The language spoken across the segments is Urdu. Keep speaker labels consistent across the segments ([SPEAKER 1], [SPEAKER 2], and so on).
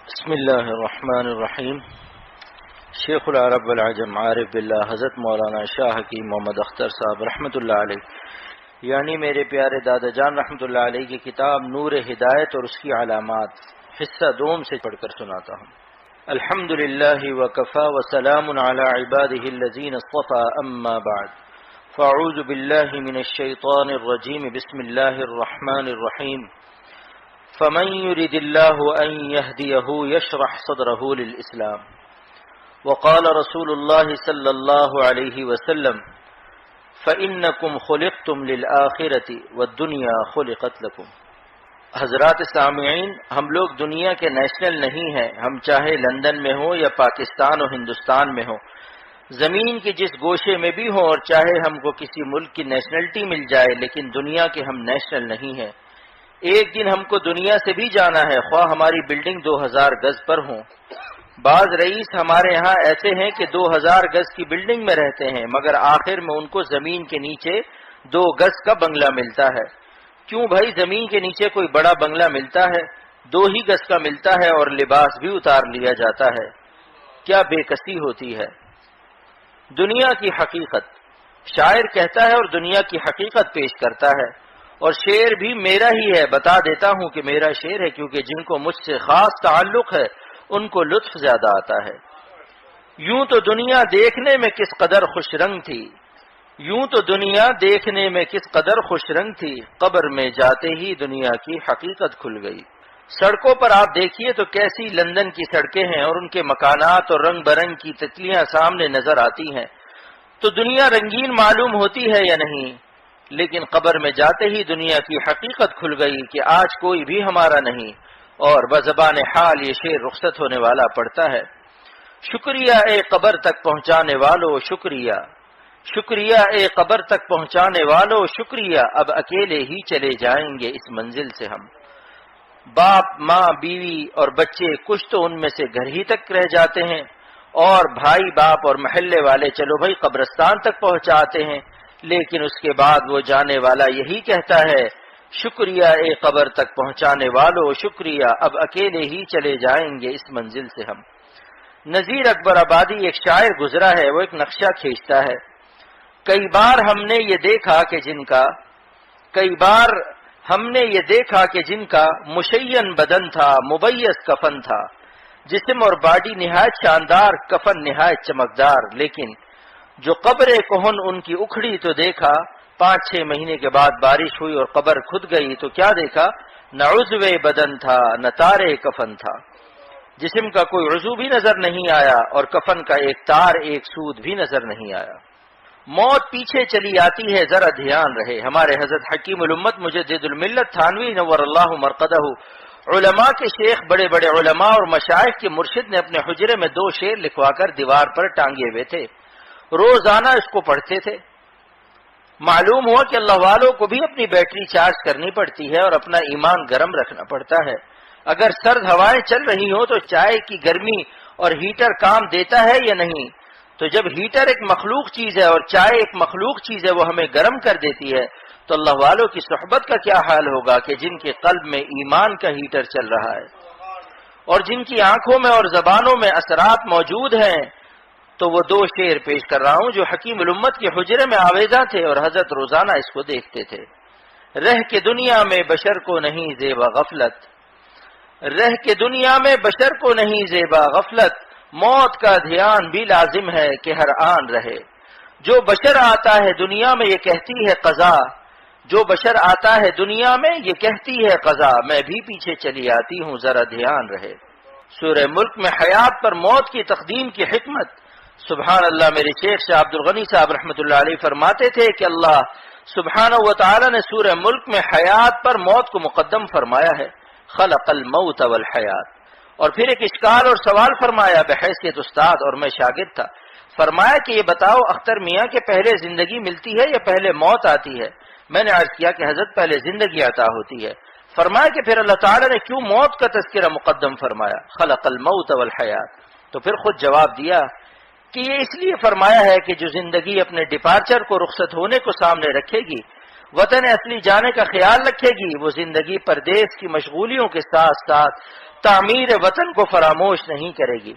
[SPEAKER 1] بسم اللہ الرحمن الرحیم۔ شیخ العرب والعجم عارف باللہ حضرت مولانا شاہ حکیم محمد اختر صاحب رحمۃ اللہ علیہ یعنی میرے پیارے دادا جان رحمۃ اللہ علیہ کی کتاب نور ہدایت اور اس کی علامات حصہ دوم سے پڑھ کر سناتا ہوں۔ الحمد للہ وکفا وسلام علی عبادہ الذین اصطفى اما بعد فاعوذ باللہ من الشیطان الرجیم بسم اللہ الرحمن الرحیم۔ فمن يرد الله أن يهديه يشرح صدره للإسلام وقال رسول الله صلى الله عليه وسلم فإنكم خلقتم للآخرة والدنيا خلقت لكم۔ حضرات سامعین، ہم لوگ دنیا کے نیشنل نہیں ہیں، ہم چاہے لندن میں ہوں یا پاکستان اور ہندوستان میں ہوں، زمین کے جس گوشے میں بھی ہوں، اور چاہے ہم کو کسی ملک کی نیشنلٹی مل جائے، لیکن دنیا کے ہم نیشنل نہیں ہیں۔ ایک دن ہم کو دنیا سے بھی جانا ہے، خواہ ہماری بلڈنگ 2000 گز پر ہوں۔ بعض رئیس ہمارے ہاں ایسے ہیں کہ 2000 گز کی بلڈنگ میں رہتے ہیں، مگر آخر میں ان کو زمین کے نیچے 2 گز کا بنگلہ ملتا ہے۔ کیوں بھائی؟ زمین کے نیچے کوئی بڑا بنگلہ ملتا ہے، 2 ہی گز کا ملتا ہے اور لباس بھی اتار لیا جاتا ہے۔ کیا بے کسی ہوتی ہے۔ دنیا کی حقیقت شاعر کہتا ہے اور دنیا کی حقیقت پیش کرتا ہے، اور شعر بھی میرا ہی ہے۔ بتا دیتا ہوں کہ میرا شعر ہے، کیونکہ جن کو مجھ سے خاص تعلق ہے ان کو لطف زیادہ آتا ہے۔ یوں تو دنیا دیکھنے میں کس قدر خوش رنگ تھی، یوں تو دنیا دیکھنے میں کس قدر خوش رنگ تھی، قبر میں جاتے ہی دنیا کی حقیقت کھل گئی۔ سڑکوں پر آپ دیکھیے تو کیسی لندن کی سڑکیں ہیں، اور ان کے مکانات اور رنگ برنگ کی تتلیاں سامنے نظر آتی ہیں، تو دنیا رنگین معلوم ہوتی ہے یا نہیں؟ لیکن قبر میں جاتے ہی دنیا کی حقیقت کھل گئی کہ آج کوئی بھی ہمارا نہیں، اور بزبان حال یہ شعر رخصت ہونے والا پڑتا ہے۔ شکریہ اے قبر تک پہنچانے والو شکریہ، شکریہ اے قبر تک پہنچانے والو شکریہ، اب اکیلے ہی چلے جائیں گے اس منزل سے ہم۔ باپ ماں بیوی اور بچے کچھ تو ان میں سے گھر ہی تک رہ جاتے ہیں، اور بھائی باپ اور محلے والے چلو بھائی قبرستان تک پہنچاتے ہیں، لیکن اس کے بعد وہ جانے والا یہی کہتا ہے، شکریہ اے قبر تک پہنچانے والو شکریہ، اب اکیلے ہی چلے جائیں گے اس منزل سے ہم۔ نذیر اکبر آبادی ایک شاعر گزرا ہے، وہ ایک نقشہ کھینچتا ہے۔ کئی بار ہم نے یہ دیکھا کہ جن کا مشین بدن تھا، مبیض کفن تھا، جسم اور باڈی نہایت شاندار، کفن نہایت چمکدار، لیکن جو قبر کہن ان کی اکھڑی تو دیکھا، 5-6 مہینے کے بعد بارش ہوئی اور قبر کھد گئی تو کیا دیکھا؟ نہ عضو بدن تھا، نہ تارے کفن تھا، جسم کا کوئی عضو بھی نظر نہیں آیا، اور کفن کا ایک تار ایک سود بھی نظر نہیں آیا۔ موت پیچھے چلی آتی ہے، ذرا دھیان رہے۔ ہمارے حضرت حکیم الامت مجدد الملت تھانوی نور اللہ مرقدہ، علماء کے شیخ، بڑے بڑے علماء اور مشائخ کے مرشد نے اپنے حجرے میں 2 شعر لکھوا کر دیوار پر ٹانگے ہوئے تھے، روزانہ اس کو پڑھتے تھے۔ معلوم ہوا کہ اللہ والوں کو بھی اپنی بیٹری چارج کرنی پڑتی ہے اور اپنا ایمان گرم رکھنا پڑتا ہے۔ اگر سرد ہوائیں چل رہی ہوں تو چائے کی گرمی اور ہیٹر کام دیتا ہے یا نہیں؟ تو جب ہیٹر ایک مخلوق چیز ہے اور چائے ایک مخلوق چیز ہے، وہ ہمیں گرم کر دیتی ہے، تو اللہ والوں کی صحبت کا کیا حال ہوگا کہ جن کے قلب میں ایمان کا ہیٹر چل رہا ہے، اور جن کی آنکھوں میں اور زبانوں میں اثرات موجود ہیں۔ تو وہ 2 شعر پیش کر رہا ہوں جو حکیم الامت کے حجرے میں آویزاں تھے، اور حضرت روزانہ اس کو دیکھتے تھے۔ رہ کے دنیا میں بشر کو نہیں زیبا غفلت، رہ کے دنیا میں بشر کو نہیں زیبا غفلت، موت کا دھیان بھی لازم ہے کہ ہر آن رہے۔ جو بشر آتا ہے دنیا میں یہ کہتی ہے قضا، جو بشر آتا ہے دنیا میں یہ کہتی ہے قضا، میں بھی پیچھے چلی آتی ہوں ذرا دھیان رہے۔ سورہ ملک میں حیات پر موت کی تقدیم کی حکمت، سبحان اللہ، میرے شیخ شاہ عبد الغنی صاحب رحمۃ اللہ علیہ فرماتے تھے کہ اللہ سبحانہ و تعالی نے سورہ ملک میں حیات پر موت کو مقدم فرمایا ہے، خلق الموت والحیات۔ اور پھر ایک اشکال اور سوال فرمایا بحیثیت استاد، اور میں شاگرد تھا۔ فرمایا کہ یہ بتاؤ اختر میاں کہ پہلے زندگی ملتی ہے یا پہلے موت آتی ہے؟ میں نے عرض کیا کہ حضرت پہلے زندگی عطا ہوتی ہے۔ فرمایا کہ پھر اللہ تعالی نے کیوں موت کا تذکرہ مقدم فرمایا، خلق الموت والحیات؟ تو پھر خود جواب دیا کہ یہ اس لیے فرمایا ہے کہ جو زندگی اپنے ڈپارچر کو، رخصت ہونے کو سامنے رکھے گی، وطن اصلی جانے کا خیال رکھے گی، وہ زندگی پردیس کی مشغولیوں کے ساتھ ساتھ تعمیر وطن کو فراموش نہیں کرے گی،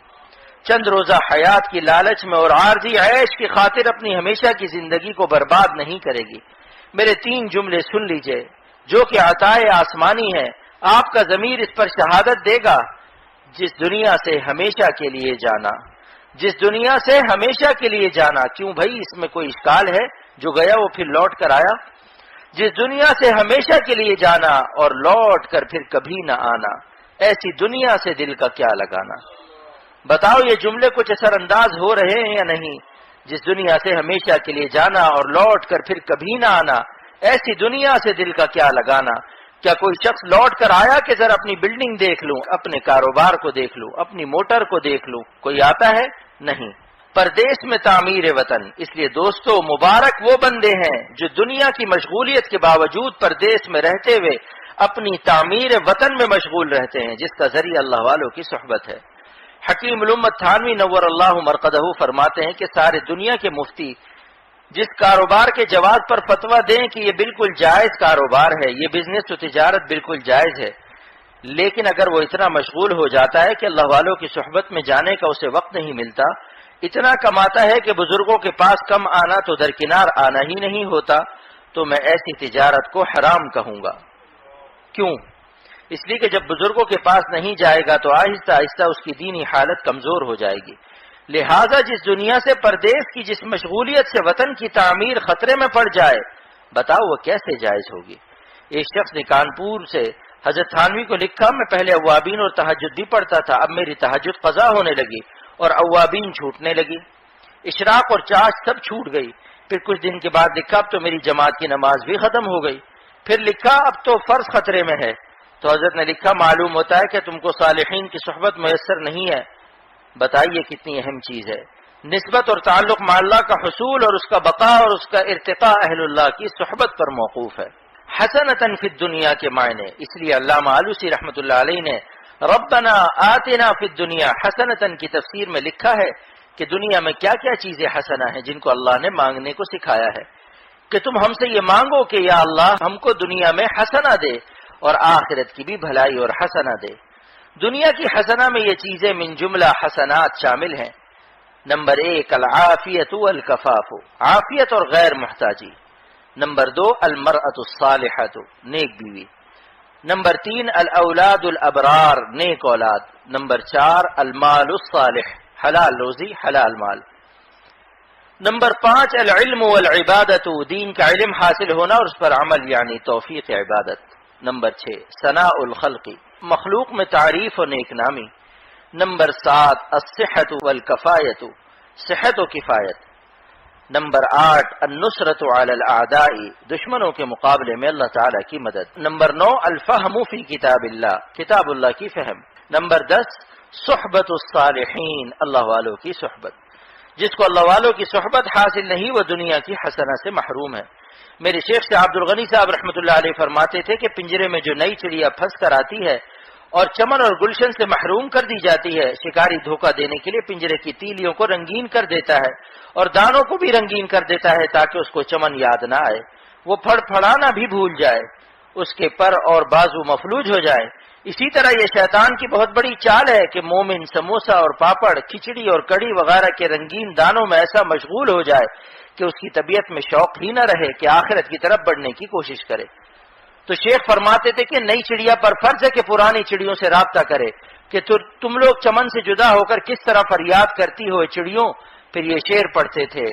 [SPEAKER 1] چند روزہ حیات کی لالچ میں اور عارضی عیش کی خاطر اپنی ہمیشہ کی زندگی کو برباد نہیں کرے گی۔ میرے 3 جملے سن لیجئے جو کہ عطائے آسمانی ہے، آپ کا ضمیر اس پر شہادت دے گا۔ جس دنیا سے ہمیشہ کے لیے جانا، جس دنیا سے ہمیشہ کے لیے جانا، کیوں بھائی اس میں کوئی اشکال ہے؟ جو گیا وہ پھر لوٹ کر آیا۔ جس دنیا سے ہمیشہ کے لیے جانا اور لوٹ کر پھر کبھی نہ آنا، ایسی دنیا سے دل کا کیا لگانا۔ بتاؤ یہ جملے کچھ اثر انداز ہو رہے ہیں یا نہیں؟ جس دنیا سے ہمیشہ کے لیے جانا اور لوٹ کر پھر کبھی نہ آنا، ایسی دنیا سے دل کا کیا لگانا۔ کیا کوئی شخص لوٹ کر آیا کہ ذرا اپنی بلڈنگ دیکھ لوں، اپنے کاروبار کو دیکھ لوں، اپنی موٹر کو دیکھ لوں؟ کوئی آتا ہے؟ نہیں۔ پردیس میں تعمیر وطن، اس لیے دوستو مبارک وہ بندے ہیں جو دنیا کی مشغولیت کے باوجود پردیس میں رہتے ہوئے اپنی تعمیر وطن میں مشغول رہتے ہیں، جس کا ذریعہ اللہ والوں کی صحبت ہے۔ حکیم الامت تھانوی نور اللہ مرقدہ فرماتے ہیں کہ سارے دنیا کے مفتی جس کاروبار کے جواز پر فتویٰ دیں کہ یہ بالکل جائز کاروبار ہے، یہ بزنس و تجارت بالکل جائز ہے، لیکن اگر وہ اتنا مشغول ہو جاتا ہے کہ اللہ والوں کی صحبت میں جانے کا اسے وقت نہیں ملتا، اتنا کماتا ہے کہ بزرگوں کے پاس کم آنا تو درکنار آنا ہی نہیں ہوتا، تو میں ایسی تجارت کو حرام کہوں گا۔ کیوں؟ اس لیے کہ جب بزرگوں کے پاس نہیں جائے گا تو آہستہ آہستہ اس کی دینی حالت کمزور ہو جائے گی۔ لہٰذا جس دنیا سے پردیس کی جس مشغولیت سے وطن کی تعمیر خطرے میں پڑ جائے، بتاؤ وہ کیسے جائز ہوگی؟ ایک شخص نے کانپور سے حضرت تھانوی کو لکھا، میں پہلے اوابین اور تہجد بھی پڑھتا تھا، اب میری تہجد قضا ہونے لگی اور اوابین چھوٹنے لگی، اشراق اور چاش سب چھوٹ گئی۔ پھر کچھ دن کے بعد لکھا اب تو میری جماعت کی نماز بھی ختم ہو گئی۔ پھر لکھا اب تو فرض خطرے میں ہے۔ تو حضرت نے لکھا معلوم ہوتا ہے کہ تم کو صالحین کی صحبت میسر نہیں ہے۔ بتائیے کتنی اہم چیز ہے۔ نسبت اور تعلق مع اللہ کا حصول اور اس کا بقا اور اس کا ارتقاء اہل اللہ کی صحبت پر موقوف ہے۔ حسنۃ فی الدنیا کے معنی، اس لیے علامہ آلوسی رحمۃ اللہ علیہ نے ربنا آتنا فی الدنیا حسنۃ کی تفسیر میں لکھا ہے کہ دنیا میں کیا کیا چیزیں حسنہ ہیں جن کو اللہ نے مانگنے کو سکھایا ہے، کہ تم ہم سے یہ مانگو کہ یا اللہ ہم کو دنیا میں حسنہ دے اور آخرت کی بھی بھلائی اور حسنہ دے۔ دنیا کی حسنہ میں یہ چیزیں من جملہ حسنات شامل ہیں۔ نمبر 1 العافیت والکفاف، عافیت اور غیر محتاجی۔ نمبر 2 المرأۃ الصالحۃ، نیک بیوی۔ نمبر 3 الاولاد الابرار، نیک اولاد۔ نمبر 4 المال الصالح، حلال روزی حلال مال۔ نمبر 5 العلم والعبادت، دین کا علم حاصل ہونا اور اس پر عمل یعنی توفیق عبادت۔ نمبر 6 ثناء الخلق، مخلوق میں تعریف و نیک نامی۔ نمبر 7 الصحت والکفایت، صحت و کفایت۔ نمبر 8 النصرت علی الاعداء، دشمنوں کے مقابلے میں اللہ تعالیٰ کی مدد۔ نمبر 9 الفہم فی کتاب اللہ، کتاب اللہ کی فہم۔ نمبر 10 صحبت الصالحین، اللہ والوں کی صحبت۔ جس کو اللہ والوں کی صحبت حاصل نہیں وہ دنیا کی حسنہ سے محروم ہے۔ میرے شیخ سے عبد الغنی صاحب رحمۃ اللہ علیہ فرماتے تھے کہ پنجرے میں جو نئی چڑیا پھنس کر آتی ہے اور چمن اور گلشن سے محروم کر دی جاتی ہے، شکاری دھوکہ دینے کے لیے پنجرے کی تیلیوں کو رنگین کر دیتا ہے اور دانوں کو بھی رنگین کر دیتا ہے تاکہ اس کو چمن یاد نہ آئے، وہ پھڑ پھڑانا بھی بھول جائے، اس کے پر اور بازو مفلوج ہو جائے۔ اسی طرح یہ شیطان کی بہت بڑی چال ہے کہ مومن سموسہ اور پاپڑ، کھچڑی اور کڑی وغیرہ کے رنگین دانوں میں ایسا مشغول ہو جائے کہ اس کی طبیعت میں شوق ہی نہ رہے کہ آخرت کی طرف بڑھنے کی کوشش کرے۔ تو شیخ فرماتے تھے کہ نئی چڑیا پر فرض ہے کہ پرانی چڑیوں سے رابطہ کرے کہ تم لوگ چمن سے جدا ہو کر کس طرح فریاد کرتی ہو چڑیوں۔ پھر یہ شعر پڑھتے تھے،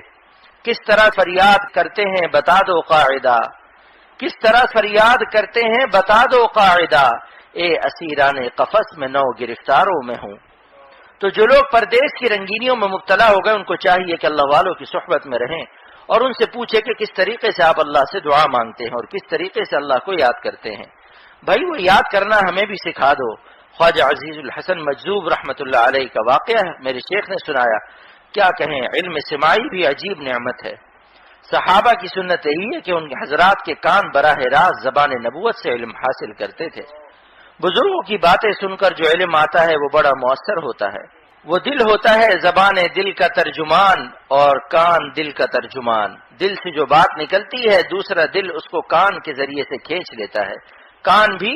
[SPEAKER 1] کس طرح فریاد کرتے ہیں بتا دو قاعدہ، کس طرح فریاد کرتے ہیں بتا دو قاعدہ، اے اسیران قفس میں نو گرفتاروں میں ہوں۔ تو جو لوگ پردیس کی رنگینیوں میں مبتلا ہو گئے ان کو چاہیے کہ اللہ والوں کی صحبت میں رہیں اور ان سے پوچھے کہ کس طریقے سے آپ اللہ سے دعا مانگتے ہیں اور کس طریقے سے اللہ کو یاد کرتے ہیں۔ بھائی وہ یاد کرنا ہمیں بھی سکھا دو۔ خواجہ عزیز الحسن مجذوب رحمۃ اللہ علیہ کا واقعہ ہے، میرے شیخ نے سنایا۔ کیا کہیں، علم سماعی بھی عجیب نعمت ہے۔ صحابہ کی سنت یہی ہے کہ ان کے حضرات کے کان براہ راست زبان نبوت سے علم حاصل کرتے تھے۔ بزرگوں کی باتیں سن کر جو علم آتا ہے وہ بڑا مؤثر ہوتا ہے۔ وہ دل ہوتا ہے زبان دل کا ترجمان اور کان دل کا ترجمان۔ دل سے جو بات نکلتی ہے دوسرا دل اس کو کان کے ذریعے سے کھینچ لیتا ہے۔ کان بھی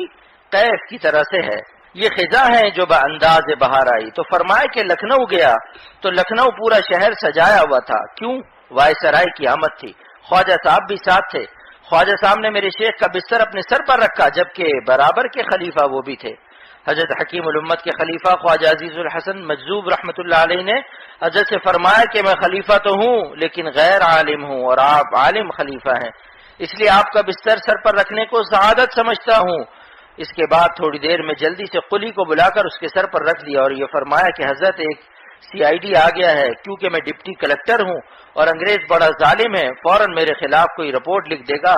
[SPEAKER 1] قیف کی طرح سے ہے، یہ خزاں ہیں جو بانداز بہار آئی. تو فرمایا کہ لکھنؤ گیا تو لکھنؤ پورا شہر سجایا ہوا تھا. کیوں؟ وائسرائے کی آمد تھی. خواجہ صاحب بھی ساتھ تھے. خواجہ صاحب نے میرے شیخ کا بستر اپنے سر پر رکھا، جبکہ برابر کے خلیفہ وہ بھی تھے. حضرت حکیم الامت کے خلیفہ خواجہ عزیز الحسن مجذوب رحمۃ اللہ علیہ نے حضرت سے فرمایا کہ میں خلیفہ تو ہوں لیکن غیر عالم ہوں اور آپ عالم خلیفہ ہیں، اس لیے آپ کا بستر سر پر رکھنے کو سعادت سمجھتا ہوں. اس کے بعد تھوڑی دیر میں جلدی سے قلی کو بلا کر اس کے سر پر رکھ دیا اور یہ فرمایا کہ حضرت ایک CID آ گیا ہے، کیونکہ میں ڈپٹی کلکٹر ہوں اور انگریز بڑا ظالم ہے، فوراً میرے خلاف کوئی رپورٹ لکھ دے گا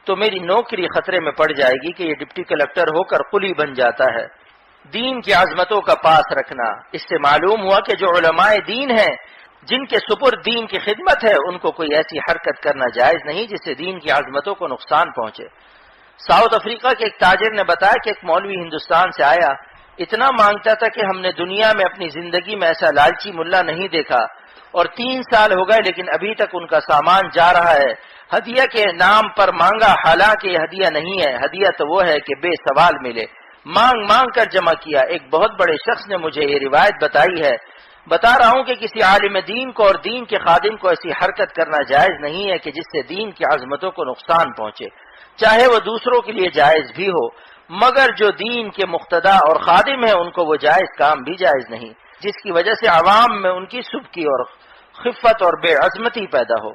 [SPEAKER 1] تو میری نوکری خطرے میں پڑ جائے گی کہ یہ ڈپٹی کلکٹر ہو کر قلی بن جاتا ہے. دین کی عظمتوں کا پاس رکھنا. اس سے معلوم ہوا کہ جو علماء دین ہیں جن کے سپرد دین کی خدمت ہے ان کو کوئی ایسی حرکت کرنا جائز نہیں جس سے دین کی عظمتوں کو نقصان پہنچے. ساؤتھ افریقہ کے ایک تاجر نے بتایا کہ ایک مولوی ہندوستان سے آیا، اتنا مانگتا تھا کہ ہم نے دنیا میں اپنی زندگی میں ایسا لالچی ملا نہیں دیکھا، اور 3 سال ہو گئے لیکن ابھی تک ان کا سامان جا رہا ہے. ہدیہ کے نام پر مانگا، حالانکہ یہ ہدیہ نہیں ہے، ہدیہ تو وہ ہے کہ بے سوال ملے. مانگ مانگ کر جمع کیا. ایک بہت بڑے شخص نے مجھے یہ روایت بتائی ہے. بتا رہا ہوں کہ کسی عالم دین کو اور دین کے خادم کو ایسی حرکت کرنا جائز نہیں ہے کہ جس سے دین کی عظمتوں کو نقصان پہنچے، چاہے وہ دوسروں کے لیے جائز بھی ہو، مگر جو دین کے مقتدا اور خادم ہیں ان کو وہ جائز کام بھی جائز نہیں، جس کی وجہ سے عوام میں ان کی سبکی اور خفت اور بے عظمتی پیدا ہو.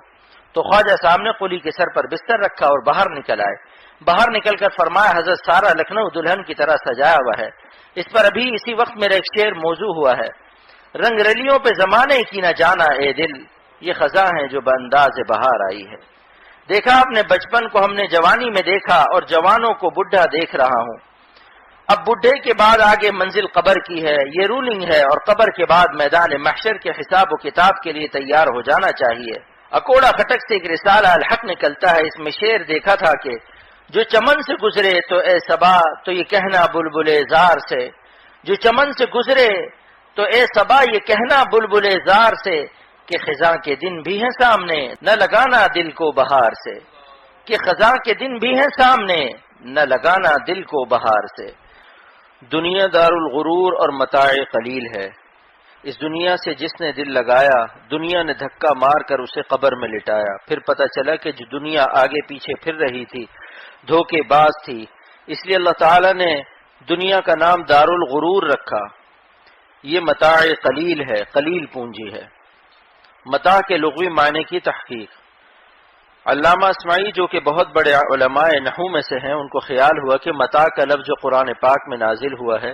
[SPEAKER 1] تو خواجہ صاحب نے قلی کے سر پر بستر رکھا اور باہر نکل آئے. باہر نکل کر فرمایا حضرت سارا لکھنؤ دلہن کی طرح سجایا ہوا ہے. اس پر ابھی اسی وقت میرا ایک شعر موضوع ہوا ہے. رنگ رلیوں پہ زمانے کی نہ جانا اے دل، یہ خزاں ہے جو بانداز بہار آئی ہے. دیکھا اپنے بچپن کو ہم نے جوانی میں دیکھا اور جوانوں کو بڈھا دیکھ رہا ہوں. اب بڈھے کے بعد آگے منزل قبر کی ہے، یہ رولنگ ہے، اور قبر کے بعد میدان محشر کے حساب و کتاب کے لیے تیار ہو جانا چاہیے. اکوڑا کھٹک سے ایک رسالہ الحق نکلتا ہے. اس میں شعر دیکھا تھا کہ جو چمن سے گزرے تو اے صبا تو یہ کہنا بلبل زار سے، جو چمن سے گزرے تو اے صبا یہ کہنا بلبل زار سے کہ خزاں کے دن بھی ہیں سامنے نہ لگانا دل کو بہار سے، کہ خزاں کے دن بھی ہیں سامنے نہ لگانا دل کو بہار سے. دنیا دار الغرور اور متاع قلیل ہے. اس دنیا سے جس نے دل لگایا دنیا نے دھکا مار کر اسے قبر میں لٹایا. پھر پتہ چلا کہ جو دنیا آگے پیچھے پھر رہی تھی دھوکے باز تھی. اس لیے اللہ تعالیٰ نے دنیا کا نام دار الغرور رکھا. یہ متاع قلیل ہے، قلیل پونجی ہے. متاع کے لغوی معنی کی تحقیق. علامہ اسماعی جو کہ بہت بڑے علماء نحو میں سے ہیں، ان کو خیال ہوا کہ متاع کا لفظ جو قرآن پاک میں نازل ہوا ہے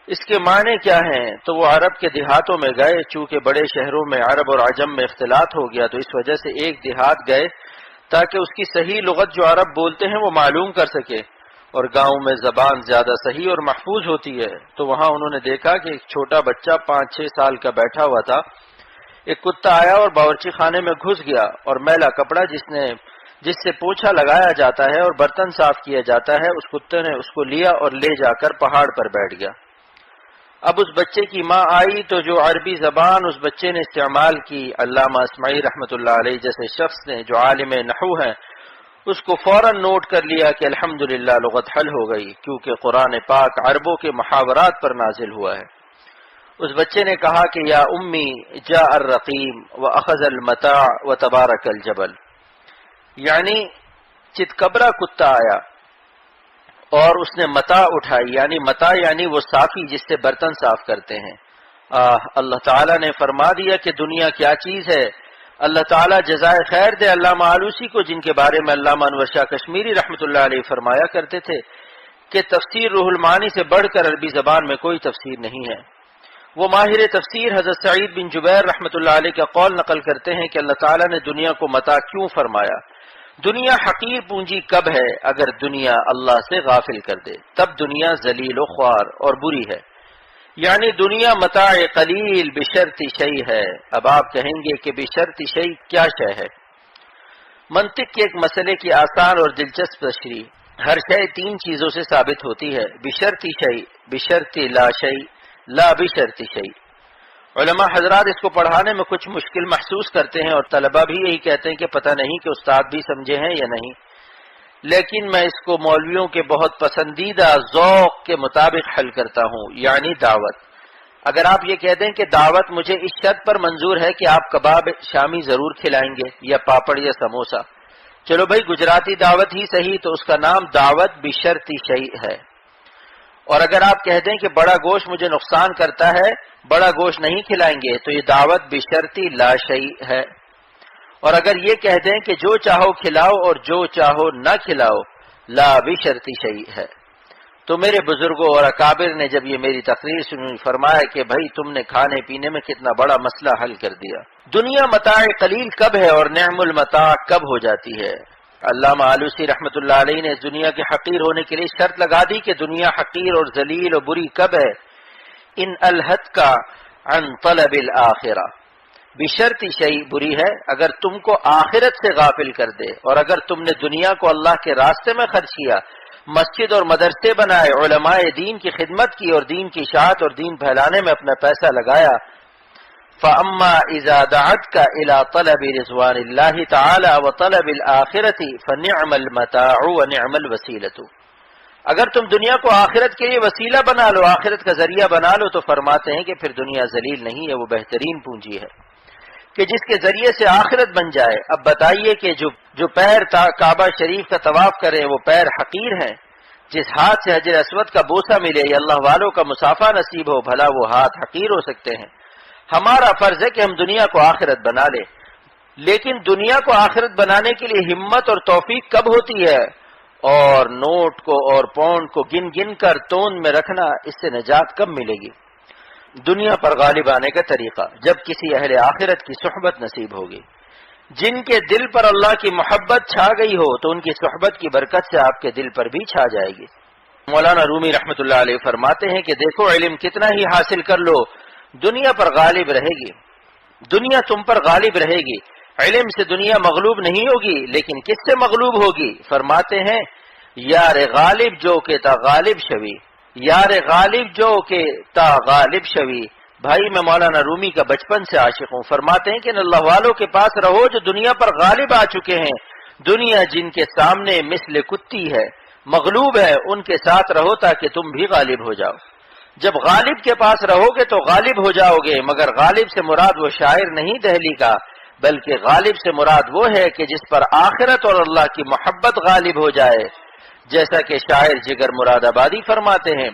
[SPEAKER 1] اس کے معنی کیا ہیں. تو وہ عرب کے دیہاتوں میں گئے. چونکہ بڑے شہروں میں عرب اور عجم میں اختلاط ہو گیا تو اس وجہ سے ایک دیہات گئے تاکہ اس کی صحیح لغت جو عرب بولتے ہیں وہ معلوم کر سکے. اور گاؤں میں زبان زیادہ صحیح اور محفوظ ہوتی ہے. تو وہاں انہوں نے دیکھا کہ ایک چھوٹا بچہ 5-6 سال کا بیٹھا ہوا تھا. ایک کتا آیا اور باورچی خانے میں گھس گیا اور میلا کپڑا جس سے پوچھا لگایا جاتا ہے اور برتن صاف کیا جاتا ہے اس کتے نے اس کو لیا اور لے جا کر پہاڑ پر بیٹھ گیا. اب اس بچے کی ماں آئی تو جو عربی زبان اس بچے نے استعمال کی، علامہ اسماعی رحمۃ اللہ علیہ جیسے شخص نے جو عالم نحو ہے اس کو فوراً نوٹ کر لیا کہ الحمدللہ لغت حل ہو گئی، کیونکہ قرآن پاک عربوں کے محاورات پر نازل ہوا ہے. اس بچے نے کہا کہ یا امی جاء الرقیم واخذ المتاع وتبارک الجبل، یعنی چتکبرا کتا آیا اور اس نے متاع اٹھائی. یعنی متاع یعنی وہ صافی جس سے برتن صاف کرتے ہیں. اللہ تعالیٰ نے فرما دیا کہ دنیا کیا چیز ہے. اللہ تعالیٰ جزائے خیر دے علامہ آلوسی کو، جن کے بارے میں علامہ انور شاہ کشمیری رحمۃ اللہ علیہ فرمایا کرتے تھے کہ تفسیر روح المعانی سے بڑھ کر عربی زبان میں کوئی تفسیر نہیں ہے. وہ ماہر تفسیر حضرت سعید بن جبیر رحمۃ اللہ علیہ کا قول نقل کرتے ہیں کہ اللہ تعالیٰ نے دنیا کو متاع کیوں فرمایا. دنیا حقیر پونجی کب ہے؟ اگر دنیا اللہ سے غافل کر دے تب دنیا ذلیل و خوار اور بری ہے. یعنی دنیا متاع قلیل بشرط شیء ہے. اب آپ کہیں گے کہ بشرط شیء کیا شے ہے؟ منطق کے ایک مسئلے کی آسان اور دلچسپ تشریح. ہر شے 3 چیزوں سے ثابت ہوتی ہے. بشرط شیء، بشرط لا شیء، لا بشرط شیء. علماء حضرات اس کو پڑھانے میں کچھ مشکل محسوس کرتے ہیں اور طلبہ بھی یہی کہتے ہیں کہ پتہ نہیں کہ استاد بھی سمجھے ہیں یا نہیں. لیکن میں اس کو مولویوں کے بہت پسندیدہ ذوق کے مطابق حل کرتا ہوں، یعنی دعوت۔ اگر آپ یہ کہہ دیں کہ دعوت مجھے اس شرط پر منظور ہے کہ آپ کباب شامی ضرور کھلائیں گے یا پاپڑ یا سموسا، چلو بھائی گجراتی دعوت ہی صحیح، تو اس کا نام دعوت بشرط شیء ہے۔ اور اگر آپ کہہ دیں کہ بڑا گوشت مجھے نقصان کرتا ہے، بڑا گوشت نہیں کھلائیں گے، تو یہ دعوت بشرط لا شیء ہے۔ اور اگر یہ کہہ دیں کہ جو چاہو کھلاؤ اور جو چاہو نہ کھلاؤ، لا بشرط شیء ہے۔ تو میرے بزرگوں اور اکابر نے جب یہ میری تقریر سنی، فرمایا کہ بھائی تم نے کھانے پینے میں کتنا بڑا مسئلہ حل کر دیا۔ دنیا متاع قلیل کب ہے اور نعم المتاع کب ہو جاتی ہے؟ علامہ آلوسی رحمۃ اللہ علیہ نے دنیا کے حقیر ہونے کے لیے شرط لگا دی کہ دنیا حقیر اور ذلیل اور بری کب ہے؟ ان الحت کا عن طلب الآخرہ، بشرط شیء بری ہے اگر تم کو آخرت سے غافل کر دے، اور اگر تم نے دنیا کو اللہ کے راستے میں خرچ کیا، مسجد اور مدرسے بنائے، علماء دین کی خدمت کی اور دین کی اشاعت اور دین پھیلانے میں اپنا پیسہ لگایا، فَأَمَّا إِذَا دَعَتْكَ إِلَى طَلَبِ رِضْوَانِ اللَّهِ تَعَالَى وَطَلَبِ الْآخِرَةِ فَنِعْمَ الْمَتَاعُ وَنِعْمَ الْوَسِيلَةُ۔ اگر تم دنیا کو آخرت کے لیے وسیلہ بنا لو، آخرت کا ذریعہ بنا لو، تو فرماتے ہیں کہ پھر دنیا ذلیل نہیں ہے، وہ بہترین پونجی ہے کہ جس کے ذریعے سے آخرت بن جائے۔ اب بتائیے کہ جو پیر کعبہ شریف کا طواف کرے وہ پیر حقیر ہیں؟ جس ہاتھ سے حجر اسود کا بوسہ ملے یا اللہ والوں کا مصافحہ نصیب ہو، بھلا وہ ہاتھ حقیر ہو سکتے ہیں؟ ہمارا فرض ہے کہ ہم دنیا کو آخرت بنا لیں، لیکن دنیا کو آخرت بنانے کے لیے ہمت اور توفیق کب ہوتی ہے؟ اور نوٹ کو اور پاؤنڈ کو گن گن کر توند میں رکھنا، اس سے نجات کب ملے گی؟ دنیا پر غالب آنے کا طریقہ، جب کسی اہل آخرت کی صحبت نصیب ہوگی، جن کے دل پر اللہ کی محبت چھا گئی ہو، تو ان کی صحبت کی برکت سے آپ کے دل پر بھی چھا جائے گی۔ مولانا رومی رحمۃ اللہ علیہ فرماتے ہیں کہ دیکھو علم کتنا ہی حاصل کر لو، دنیا پر غالب رہے گی، دنیا تم پر غالب رہے گی۔ علم سے دنیا مغلوب نہیں ہوگی، لیکن کس سے مغلوب ہوگی؟ فرماتے ہیں یار غالب جو کہ تا غالب شوی، یار غالب جو کہ تا غالب شوی۔ بھائی میں مولانا رومی کا بچپن سے عاشق ہوں، فرماتے ہیں کہ اللہ والوں کے پاس رہو جو دنیا پر غالب آ چکے ہیں، دنیا جن کے سامنے مثل کتی ہے، مغلوب ہے، ان کے ساتھ رہو تاکہ تم بھی غالب ہو جاؤ۔ جب غالب کے پاس رہو گے تو غالب ہو جاؤ گے، مگر غالب سے مراد وہ شاعر نہیں دہلی کا، بلکہ غالب سے مراد وہ ہے کہ جس پر آخرت اور اللہ کی محبت غالب ہو جائے، جیسا کہ شاعر جگر مراد آبادی فرماتے ہیں،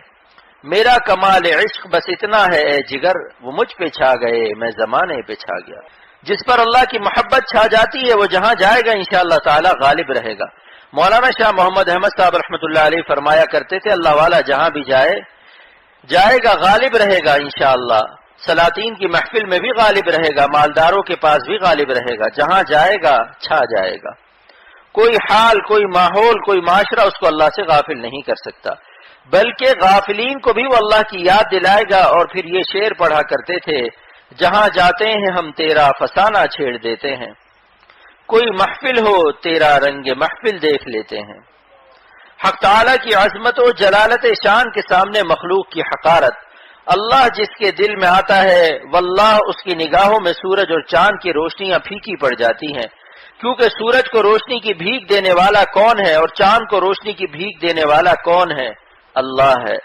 [SPEAKER 1] میرا کمال عشق بس اتنا ہے اے جگر، وہ مجھ پہ چھا گئے میں زمانے پہ چھا گیا۔ جس پر اللہ کی محبت چھا جاتی ہے وہ جہاں جائے گا انشاءاللہ تعالی غالب رہے گا۔ مولانا شاہ محمد احمد صاحب رحمۃ اللہ علیہ فرمایا کرتے تھے اللہ والا جہاں بھی جائے گا غالب رہے گا انشاءاللہ، سلاطین کی محفل میں بھی غالب رہے گا، مالداروں کے پاس بھی غالب رہے گا، جہاں جائے گا چھا جائے گا۔ کوئی حال، کوئی ماحول، کوئی معاشرہ اس کو اللہ سے غافل نہیں کر سکتا، بلکہ غافلین کو بھی وہ اللہ کی یاد دلائے گا۔ اور پھر یہ شعر پڑھا کرتے تھے، جہاں جاتے ہیں ہم تیرا فسانہ چھیڑ دیتے ہیں، کوئی محفل ہو تیرا رنگ محفل دیکھ لیتے ہیں۔ حق تعالیٰ کی عظمت و جلالت شان کے سامنے مخلوق کی حقارت، اللہ جس کے دل میں آتا ہے واللہ اس کی نگاہوں میں سورج اور چاند کی روشنیاں پھیکی پڑ جاتی ہیں، کیونکہ سورج کو روشنی کی بھیک دینے والا کون ہے اور چاند کو روشنی کی بھیک دینے والا کون ہے؟ اللہ ہے۔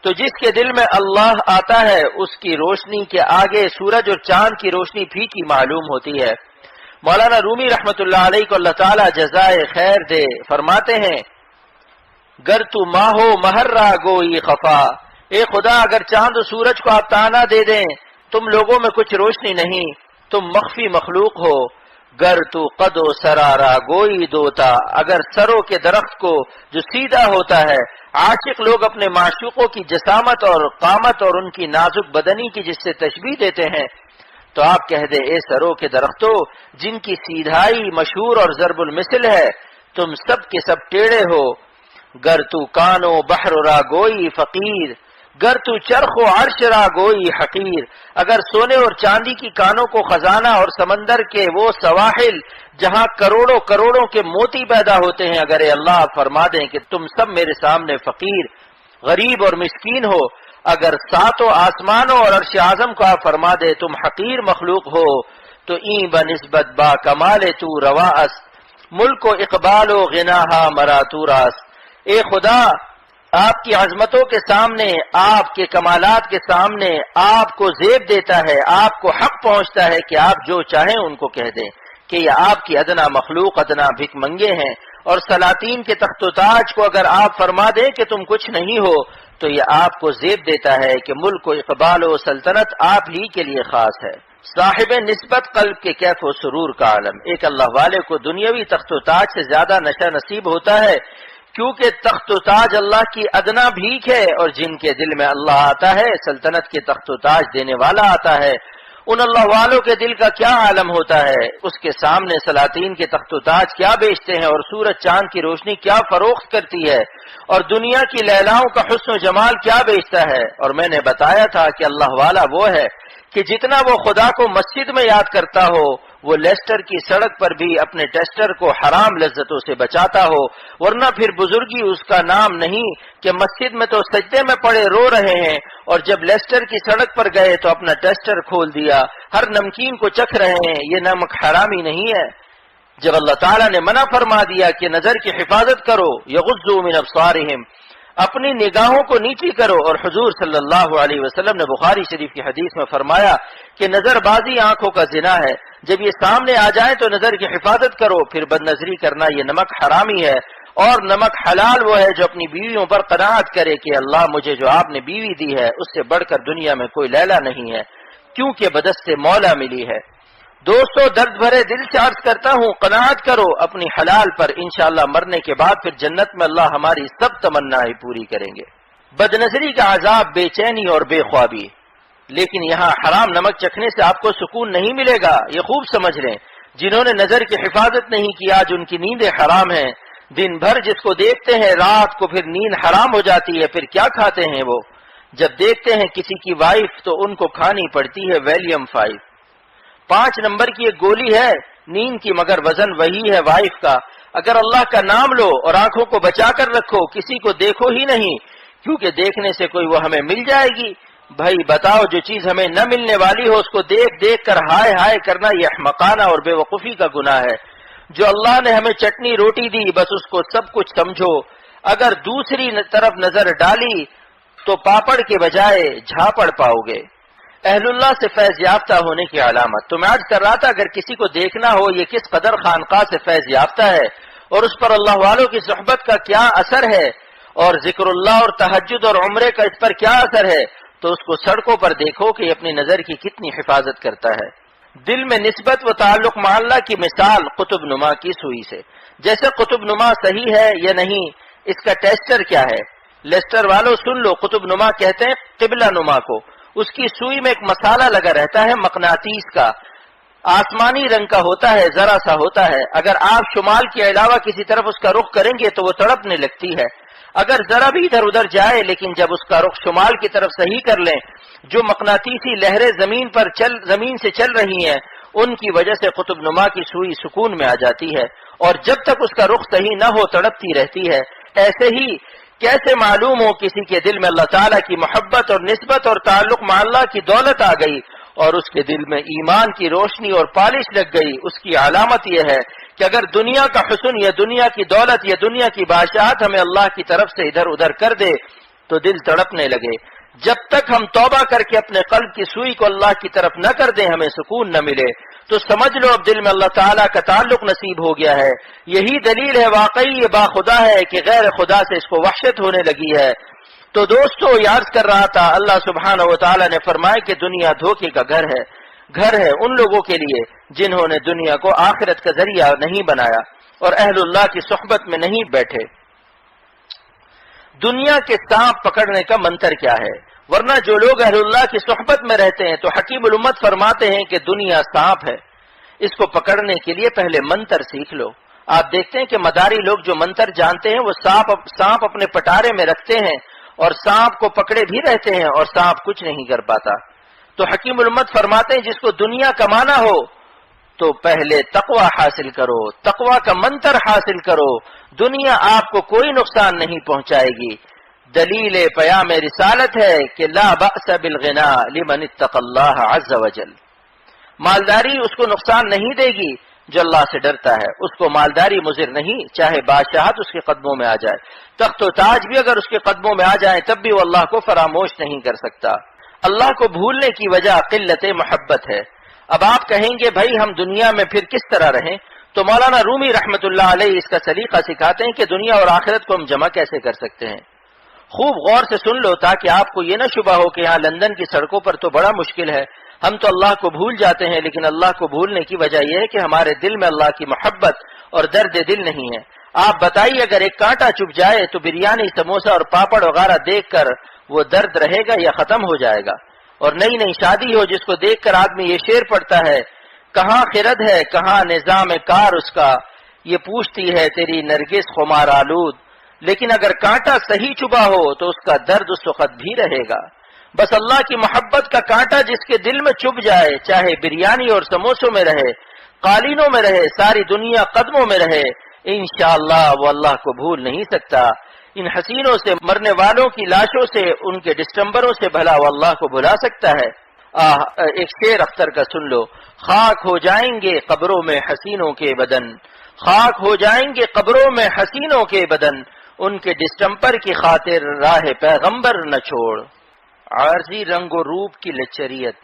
[SPEAKER 1] تو جس کے دل میں اللہ آتا ہے اس کی روشنی کے آگے سورج اور چاند کی روشنی پھیکی معلوم ہوتی ہے۔ مولانا رومی رحمت اللہ علیہ کو اللہ تعالیٰ جزائے خیر دے، فرماتے ہیں گر تو ماہو مہر را گوئی خفا، اے خدا اگر چاند و سورج کو آپ تانا دے دیں تم لوگوں میں کچھ روشنی نہیں، تم مخفی مخلوق ہو۔ گر تو قد و سرارا گوئی دوتا، اگر سروں کے درخت کو جو سیدھا ہوتا ہے، عاشق لوگ اپنے معشوقوں کی جسامت اور قامت اور ان کی نازک بدنی کی جس سے تشبیہ دیتے ہیں، تو آپ کہہ دے اے سروں کے درختوں جن کی سیدھائی مشہور اور ضرب المثل ہے، تم سب کے سب ٹیڑے ہو۔ گر تو کانو بحر را گوئی فقیر، گر تو چرخ و عرش را گوئی حقیر، اگر سونے اور چاندی کی کانوں کو خزانہ اور سمندر کے وہ سواحل جہاں کروڑوں کروڑوں کے موتی پیدا ہوتے ہیں، اگر اے اللہ فرما دیں کہ تم سب میرے سامنے فقیر، غریب اور مسکین ہو، اگر ساتوں آسمانوں اور عرش اعظم کو آپ فرما دے تم حقیر مخلوق ہو، تو این بنسبت با کمال تو روا است، ملک و اقبال و غناہا مراتو راس. اے خدا، آپ کی عظمتوں کے سامنے، آپ کے کمالات کے سامنے آپ کو زیب دیتا ہے، آپ کو حق پہنچتا ہے کہ آپ جو چاہیں ان کو کہہ دیں کہ یہ آپ کی ادنا مخلوق، ادنا بھک منگے ہیں. اور سلاطین کے تخت و تاج کو اگر آپ فرما دیں کہ تم کچھ نہیں ہو تو یہ آپ کو زیب دیتا ہے کہ ملک و اقبال و سلطنت آپ ہی کے لیے خاص ہے. صاحب نسبت قلب کے کیف و سرور کا عالم. ایک اللہ والے کو دنیاوی تخت و تاج سے زیادہ نشہ نصیب ہوتا ہے، کیونکہ تخت و تاج اللہ کی ادنا بھیک ہے، اور جن کے دل میں اللہ آتا ہے سلطنت کے تخت و تاج دینے والا آتا ہے. ان اللہ والوں کے دل کا کیا عالم ہوتا ہے، اس کے سامنے سلاطین کے تخت و تاج کیا بیچتے ہیں، اور سورج چاند کی روشنی کیا فروخت کرتی ہے، اور دنیا کی لیلاؤں کا حسن و جمال کیا بیچتا ہے. اور میں نے بتایا تھا کہ اللہ والا وہ ہے کہ جتنا وہ خدا کو مسجد میں یاد کرتا ہو وہ لیسٹر کی سڑک پر بھی اپنے ٹیسٹر کو حرام لذتوں سے بچاتا ہو. ورنہ پھر بزرگی اس کا نام نہیں کہ مسجد میں تو سجدے میں پڑے رو رہے ہیں، اور جب لیسٹر کی سڑک پر گئے تو اپنا ٹیسٹر کھول دیا، ہر نمکین کو چکھ رہے ہیں. یہ نمک حرامی نہیں ہے. جب اللہ تعالیٰ نے منع فرما دیا کہ نظر کی حفاظت کرو، یغضوا من ابصارہم، اپنی نگاہوں کو نیچی کرو، اور حضور صلی اللہ علیہ وسلم نے بخاری شریف کی حدیث میں فرمایا کہ نظر بازی آنکھوں کا زنا ہے. جب یہ سامنے آ جائیں تو نظر کی حفاظت کرو. پھر بد نظری کرنا یہ نمک حرامی ہے، اور نمک حلال وہ ہے جو اپنی بیویوں پر قناعت کرے کہ اللہ مجھے جو آپ نے بیوی دی ہے اس سے بڑھ کر دنیا میں کوئی لیلا نہیں ہے، کیونکہ بدست سے مولا ملی ہے. دوستو، درد بھرے دل سے عرض کرتا ہوں، قناعت کرو اپنی حلال پر. انشاءاللہ مرنے کے بعد پھر جنت میں اللہ ہماری سب تمنائیں پوری کریں گے. بد نظری کا عذاب بے چینی اور بے خوابی. لیکن یہاں حرام نمک چکھنے سے آپ کو سکون نہیں ملے گا، یہ خوب سمجھ لیں. جنہوں نے نظر کی حفاظت نہیں کی آج ان کی نیندیں حرام ہیں. دن بھر جس کو دیکھتے ہیں رات کو پھر نیند حرام ہو جاتی ہے. پھر کیا کھاتے ہیں وہ؟ جب دیکھتے ہیں کسی کی وائف تو ان کو کھانی پڑتی ہے ویلیم 5. 5 نمبر کی ایک گولی ہے نیند کی، مگر وزن وہی ہے وائف کا. اگر اللہ کا نام لو اور آنکھوں کو بچا کر رکھو، کسی کو دیکھو ہی نہیں، کیونکہ دیکھنے سے کوئی وہ ہمیں مل جائے گی. بھائی بتاؤ، جو چیز ہمیں نہ ملنے والی ہو اس کو دیکھ دیکھ کر ہائے ہائے کرنا یہ احمقانہ اور بے وقوفی کا گناہ ہے. جو اللہ نے ہمیں چٹنی روٹی دی بس اس کو سب کچھ سمجھو. اگر دوسری طرف نظر ڈالی تو پاپڑ کے بجائے جھاپڑ پاؤ گے. اہل اللہ سے فیض یافتہ ہونے کی علامت. تو میں عرض کر رہا تھا اگر کسی کو دیکھنا ہو یہ کس قدر خانقاہ سے فیض یافتہ ہے اور اس پر اللہ والوں کی صحبت کا کیا اثر ہے، اور ذکر اللہ اور تہجد اور عمرے کا اس پر کیا اثر ہے، تو اس کو سڑکوں پر دیکھو کہ اپنی نظر کی کتنی حفاظت کرتا ہے. دل میں نسبت و تعلق مع اللہ کی مثال قطب نما کی سوئی سے. جیسے قطب نما صحیح ہے یا نہیں، اس کا ٹیسٹر کیا ہے. لیسٹر والوں سن لو، قطب نما کہتے ہیں قبلہ نما کو. اس کی سوئی میں ایک مسالہ لگا رہتا ہے مقناطیس کا، آسمانی رنگ کا ہوتا ہے، ذرا سا ہوتا ہے. اگر آپ شمال کے علاوہ کسی طرف اس کا رخ کریں گے تو وہ تڑپنے لگتی ہے. اگر ذرا بھی ادھر ادھر جائے لیکن جب اس کا رخ شمال کی طرف صحیح کر لیں، جو مقناطیسی لہریں زمین سے چل رہی ہیں ان کی وجہ سے قطب نما کی سوئی سکون میں آ جاتی ہے، اور جب تک اس کا رخ صحیح نہ ہو تڑپتی رہتی ہے. ایسے ہی کیسے معلوم ہو کسی کے دل میں اللہ تعالیٰ کی محبت اور نسبت اور تعلق مع اللہ کی دولت آ گئی اور اس کے دل میں ایمان کی روشنی اور پالش لگ گئی، اس کی علامت یہ ہے کہ اگر دنیا کا حسن یا دنیا کی دولت یا دنیا کی بادشاہت ہمیں اللہ کی طرف سے ادھر ادھر کر دے تو دل تڑپنے لگے. جب تک ہم توبہ کر کے اپنے قلب کی سوئی کو اللہ کی طرف نہ کر دیں ہمیں سکون نہ ملے. تو سمجھ لو اب دل میں اللہ تعالیٰ کا تعلق نصیب ہو گیا ہے. یہی دلیل ہے واقعی یہ باخدا ہے کہ غیر خدا سے اس کو وحشت ہونے لگی ہے. تو دوستو یاد کر رہا تھا اللہ سبحانہ و تعالیٰ نے فرمایا کہ دنیا دھوکے کا گھر ہے ان لوگوں کے لیے جنہوں نے دنیا کو آخرت کا ذریعہ نہیں بنایا اور اہل اللہ کی صحبت میں نہیں بیٹھے. دنیا کے سانپ پکڑنے کا منتر کیا ہے؟ ورنہ جو لوگ اہل اللہ کی صحبت میں رہتے ہیں تو حکیم الامت فرماتے ہیں کہ دنیا سانپ ہے، اس کو پکڑنے کے لیے پہلے منتر سیکھ لو. آپ دیکھتے ہیں کہ مداری لوگ جو منتر جانتے ہیں وہ سانپ اپنے پٹارے میں رکھتے ہیں اور سانپ کو پکڑے بھی رہتے ہیں اور سانپ کچھ نہیں کر پاتا. تو حکیم الامت فرماتے ہیں جس کو دنیا کمانا ہو تو پہلے تقوی حاصل کرو، تقوی کا منتر حاصل کرو، دنیا آپ کو کوئی نقصان نہیں پہنچائے گی. دلیل پیام رسالت ہے کہ لا بأس بالغنا لمن اتقى اللہ عز وجل. مالداری اس کو نقصان نہیں دے گی جو اللہ سے ڈرتا ہے اس کو مالداری مضر نہیں، چاہے بادشاہت اس کے قدموں میں آ جائے، تخت و تاج بھی اگر اس کے قدموں میں آ جائیں تب بھی وہ اللہ کو فراموش نہیں کر سکتا۔ اللہ کو بھولنے کی وجہ قلت محبت ہے۔ اب آپ کہیں گے بھائی ہم دنیا میں پھر کس طرح رہیں، تو مولانا رومی رحمت اللہ علیہ اس کا سلیقہ سکھاتے ہیں کہ دنیا اور آخرت کو ہم جمع کیسے کر سکتے ہیں۔ خوب غور سے سن لو تاکہ آپ کو یہ نہ شبہ ہو کہ یہاں لندن کی سڑکوں پر تو بڑا مشکل ہے، ہم تو اللہ کو بھول جاتے ہیں، لیکن اللہ کو بھولنے کی وجہ یہ ہے کہ ہمارے دل میں اللہ کی محبت اور درد دل نہیں ہے۔ آپ بتائیے اگر ایک کانٹا چپ جائے تو بریانی، سموسہ اور پاپڑ وغیرہ دیکھ کر وہ درد رہے گا یا ختم ہو جائے گا؟ اور نئی نئی شادی ہو جس کو دیکھ کر آدمی یہ شعر پڑھتا ہے، کہاں خرد ہے کہاں نظام کار اس کا، یہ پوچھتی ہے تیری نرگس خمار آلود، لیکن اگر کانٹا صحیح چبھا ہو تو اس کا درد اس وقت بھی رہے گا۔ بس اللہ کی محبت کا کانٹا جس کے دل میں چبھ جائے، چاہے بریانی اور سموسوں میں رہے، قالینوں میں رہے، ساری دنیا قدموں میں رہے، انشاءاللہ وہ اللہ کو بھول نہیں سکتا۔ ان حسینوں سے، مرنے والوں کی لاشوں سے، ان کے ڈسٹمبروں سے بھلا وہ اللہ کو بھلا سکتا ہے؟ ایک شعر اختر کا سن لو، خاک ہو جائیں گے قبروں میں حسینوں کے بدن، خاک ہو جائیں گے قبروں میں حسینوں کے بدن، ان کے ڈسٹمبر کی خاطر راہ پیغمبر نہ چھوڑ۔ عارضی رنگ و روپ کی لچریت،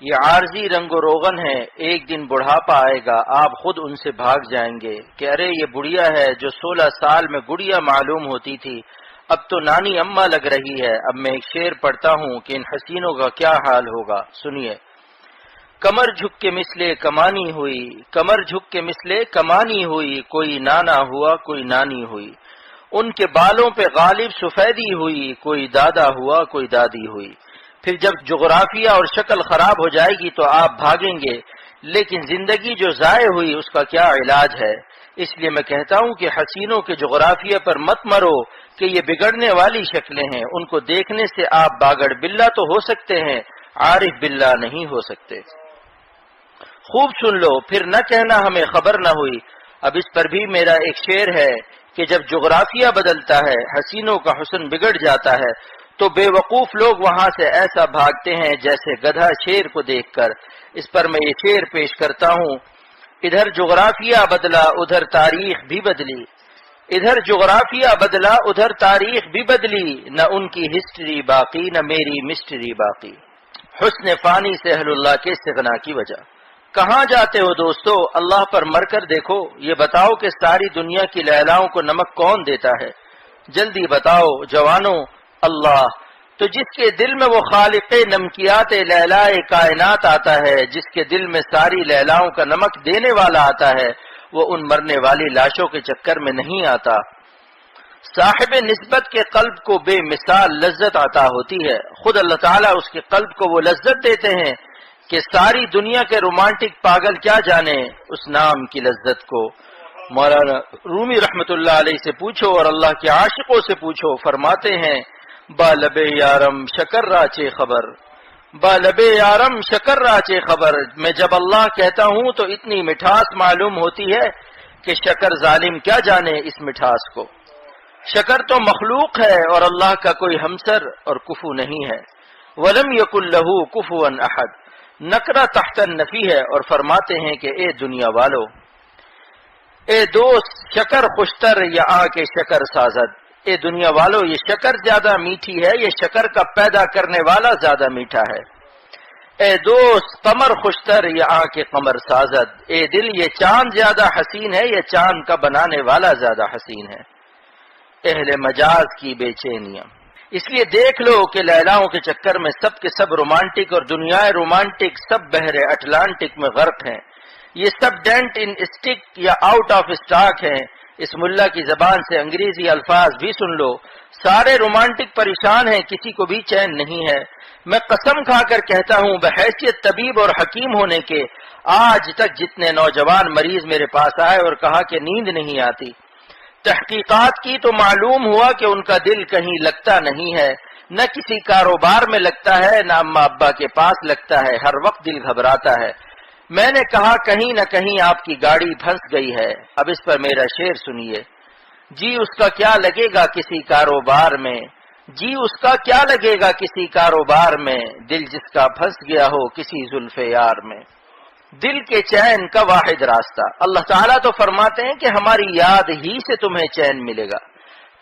[SPEAKER 1] یہ عارضی رنگ و روغن ہے، ایک دن بڑھاپا آئے گا آپ خود ان سے بھاگ جائیں گے کہ ارے یہ بڑھیا ہے جو 16 سال میں گڑیا معلوم ہوتی تھی اب تو نانی اماں لگ رہی ہے۔ اب میں ایک شعر پڑھتا ہوں کہ ان حسینوں کا کیا حال ہوگا، سنیے۔ کمر جھک کے مثلے کمانی ہوئی، کمر جھک کے مثلے کمانی ہوئی، کوئی نانا ہوا کوئی نانی ہوئی، ان کے بالوں پہ غالب سفیدی ہوئی، کوئی دادا ہوا کوئی دادی ہوئی۔ پھر جب جغرافیہ اور شکل خراب ہو جائے گی تو آپ بھاگیں گے، لیکن زندگی جو ضائع ہوئی اس کا کیا علاج ہے؟ اس لیے میں کہتا ہوں کہ حسینوں کے جغرافیہ پر مت مرو کہ یہ بگڑنے والی شکلیں ہیں، ان کو دیکھنے سے آپ باگڑ بلا تو ہو سکتے ہیں، عارف بلا نہیں ہو سکتے۔ خوب سن لو، پھر نہ کہنا ہمیں خبر نہ ہوئی۔ اب اس پر بھی میرا ایک شعر ہے کہ جب جغرافیہ بدلتا ہے، حسینوں کا حسن بگڑ جاتا ہے، تو بے وقوف لوگ وہاں سے ایسا بھاگتے ہیں جیسے گدھا شیر کو دیکھ کر۔ اس پر میں یہ شعر پیش کرتا ہوں، ادھر جغرافیہ بدلا ادھر تاریخ بھی بدلی، ادھر جغرافیہ بدلا ادھر تاریخ بھی بدلی، نہ ان کی ہسٹری باقی نہ میری مسٹری باقی۔ حسن فانی سے اہل اللہ کے استغنا کی وجہ۔ کہاں جاتے ہو دوستو، اللہ پر مر کر دیکھو، یہ بتاؤ کہ ساری دنیا کی لیلاؤں کو نمک کون دیتا ہے؟ جلدی بتاؤ جوانوں، اللہ۔ تو جس کے دل میں وہ خالق نمکیات لیلائے کائنات آتا ہے، جس کے دل میں ساری لیلاؤں کا نمک دینے والا آتا ہے، وہ ان مرنے والی لاشوں کے چکر میں نہیں آتا۔ صاحب نسبت کے قلب کو بے مثال لذت عطا ہوتی ہے، خود اللہ تعالیٰ اس کے قلب کو وہ لذت دیتے ہیں کہ ساری دنیا کے رومانٹک پاگل کیا جانے اس نام کی لذت کو۔ مولانا رومی رحمت اللہ علیہ سے پوچھو اور اللہ کے عاشقوں سے پوچھو، فرماتے ہیں بالب یارم شکر راچے خبر، بالب یارم شکر راچے خبر، میں جب اللہ کہتا ہوں تو اتنی مٹھاس معلوم ہوتی ہے کہ شکر ظالم کیا جانے اس مٹھاس کو۔ شکر تو مخلوق ہے اور اللہ کا کوئی ہمسر اور کفو نہیں ہے۔ ولم یکن لہ کفوا احد، نکرہ تحت النفی ہے، اور فرماتے ہیں کہ اے دنیا والو، اے دوست شکر خوشتر یا آ کے شکر سازد، اے دنیا والو یہ شکر زیادہ میٹھی ہے، یہ شکر کا پیدا کرنے والا زیادہ میٹھا ہے۔ اے دوست قمر خوشتر یا آ کے قمر سازد، اے دل یہ چاند زیادہ حسین ہے، یہ چاند کا بنانے والا زیادہ حسین ہے۔ اہل مجاز کی بے چینیاں، اس لیے دیکھ لو کہ لیلاؤں کے چکر میں سب کے سب رومانٹک اور دنیا رومانٹک سب بحر اٹلانٹک میں غرق ہیں، یہ سب ڈینٹ ان اسٹک یا آؤٹ آف اسٹاک ہیں۔ اس ملا کی زبان سے انگریزی الفاظ بھی سن لو، سارے رومانٹک پریشان ہیں، کسی کو بھی چین نہیں ہے۔ میں قسم کھا کر کہتا ہوں بحیثیت طبیب اور حکیم ہونے کے، آج تک جتنے نوجوان مریض میرے پاس آئے اور کہا کہ نیند نہیں آتی، تحقیقات کی تو معلوم ہوا کہ ان کا دل کہیں لگتا نہیں ہے، نہ کسی کاروبار میں لگتا ہے، نہ اماں ابا کے پاس لگتا ہے، ہر وقت دل گھبراتا ہے۔ میں نے کہا کہیں نہ کہیں آپ کی گاڑی پھنس گئی ہے۔ اب اس پر میرا شعر سنیے، جی اس کا کیا لگے گا کسی کاروبار میں، جی اس کا کیا لگے گا کسی کاروبار میں، دل جس کا پھنس گیا ہو کسی زلف یار میں۔ دل کے چین کا واحد راستہ۔ اللہ تعالیٰ تو فرماتے ہیں کہ ہماری یاد ہی سے تمہیں چین ملے گا۔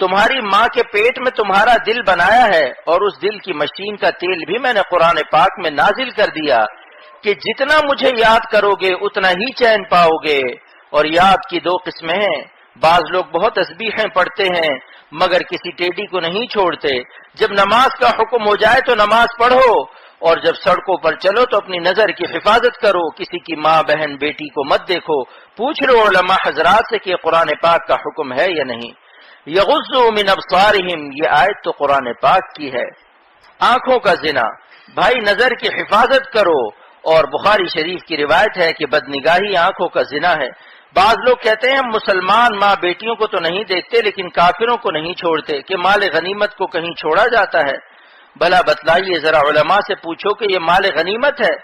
[SPEAKER 1] تمہاری ماں کے پیٹ میں تمہارا دل بنایا ہے، اور اس دل کی مشین کا تیل بھی میں نے قرآن پاک میں نازل کر دیا کہ جتنا مجھے یاد کرو گے اتنا ہی چین پاؤ گے۔ اور یاد کی دو قسمیں ہیں، بعض لوگ بہت تسبیحیں پڑھتے ہیں مگر کسی ٹیڈی کو نہیں چھوڑتے۔ جب نماز کا حکم ہو جائے تو نماز پڑھو، اور جب سڑکوں پر چلو تو اپنی نظر کی حفاظت کرو، کسی کی ماں بہن بیٹی کو مت دیکھو۔ پوچھ لو علماء حضرات سے کہ قرآن پاک کا حکم ہے یا نہیں۔ یغضوا من ابصارہم، یہ آیت تو قرآن پاک کی ہے۔ آنکھوں کا زنا، بھائی نظر کی حفاظت کرو، اور بخاری شریف کی روایت ہے کہ بدنگاہی آنکھوں کا زنا ہے۔ بعض لوگ کہتے ہیں ہم مسلمان ماں بیٹیوں کو تو نہیں دیکھتے لیکن کافروں کو نہیں چھوڑتے، کہ مال غنیمت کو کہیں چھوڑا جاتا ہے؟ بھلا بتلائیے ذرا، علماء سے پوچھو کہ یہ مال غنیمت ہے؟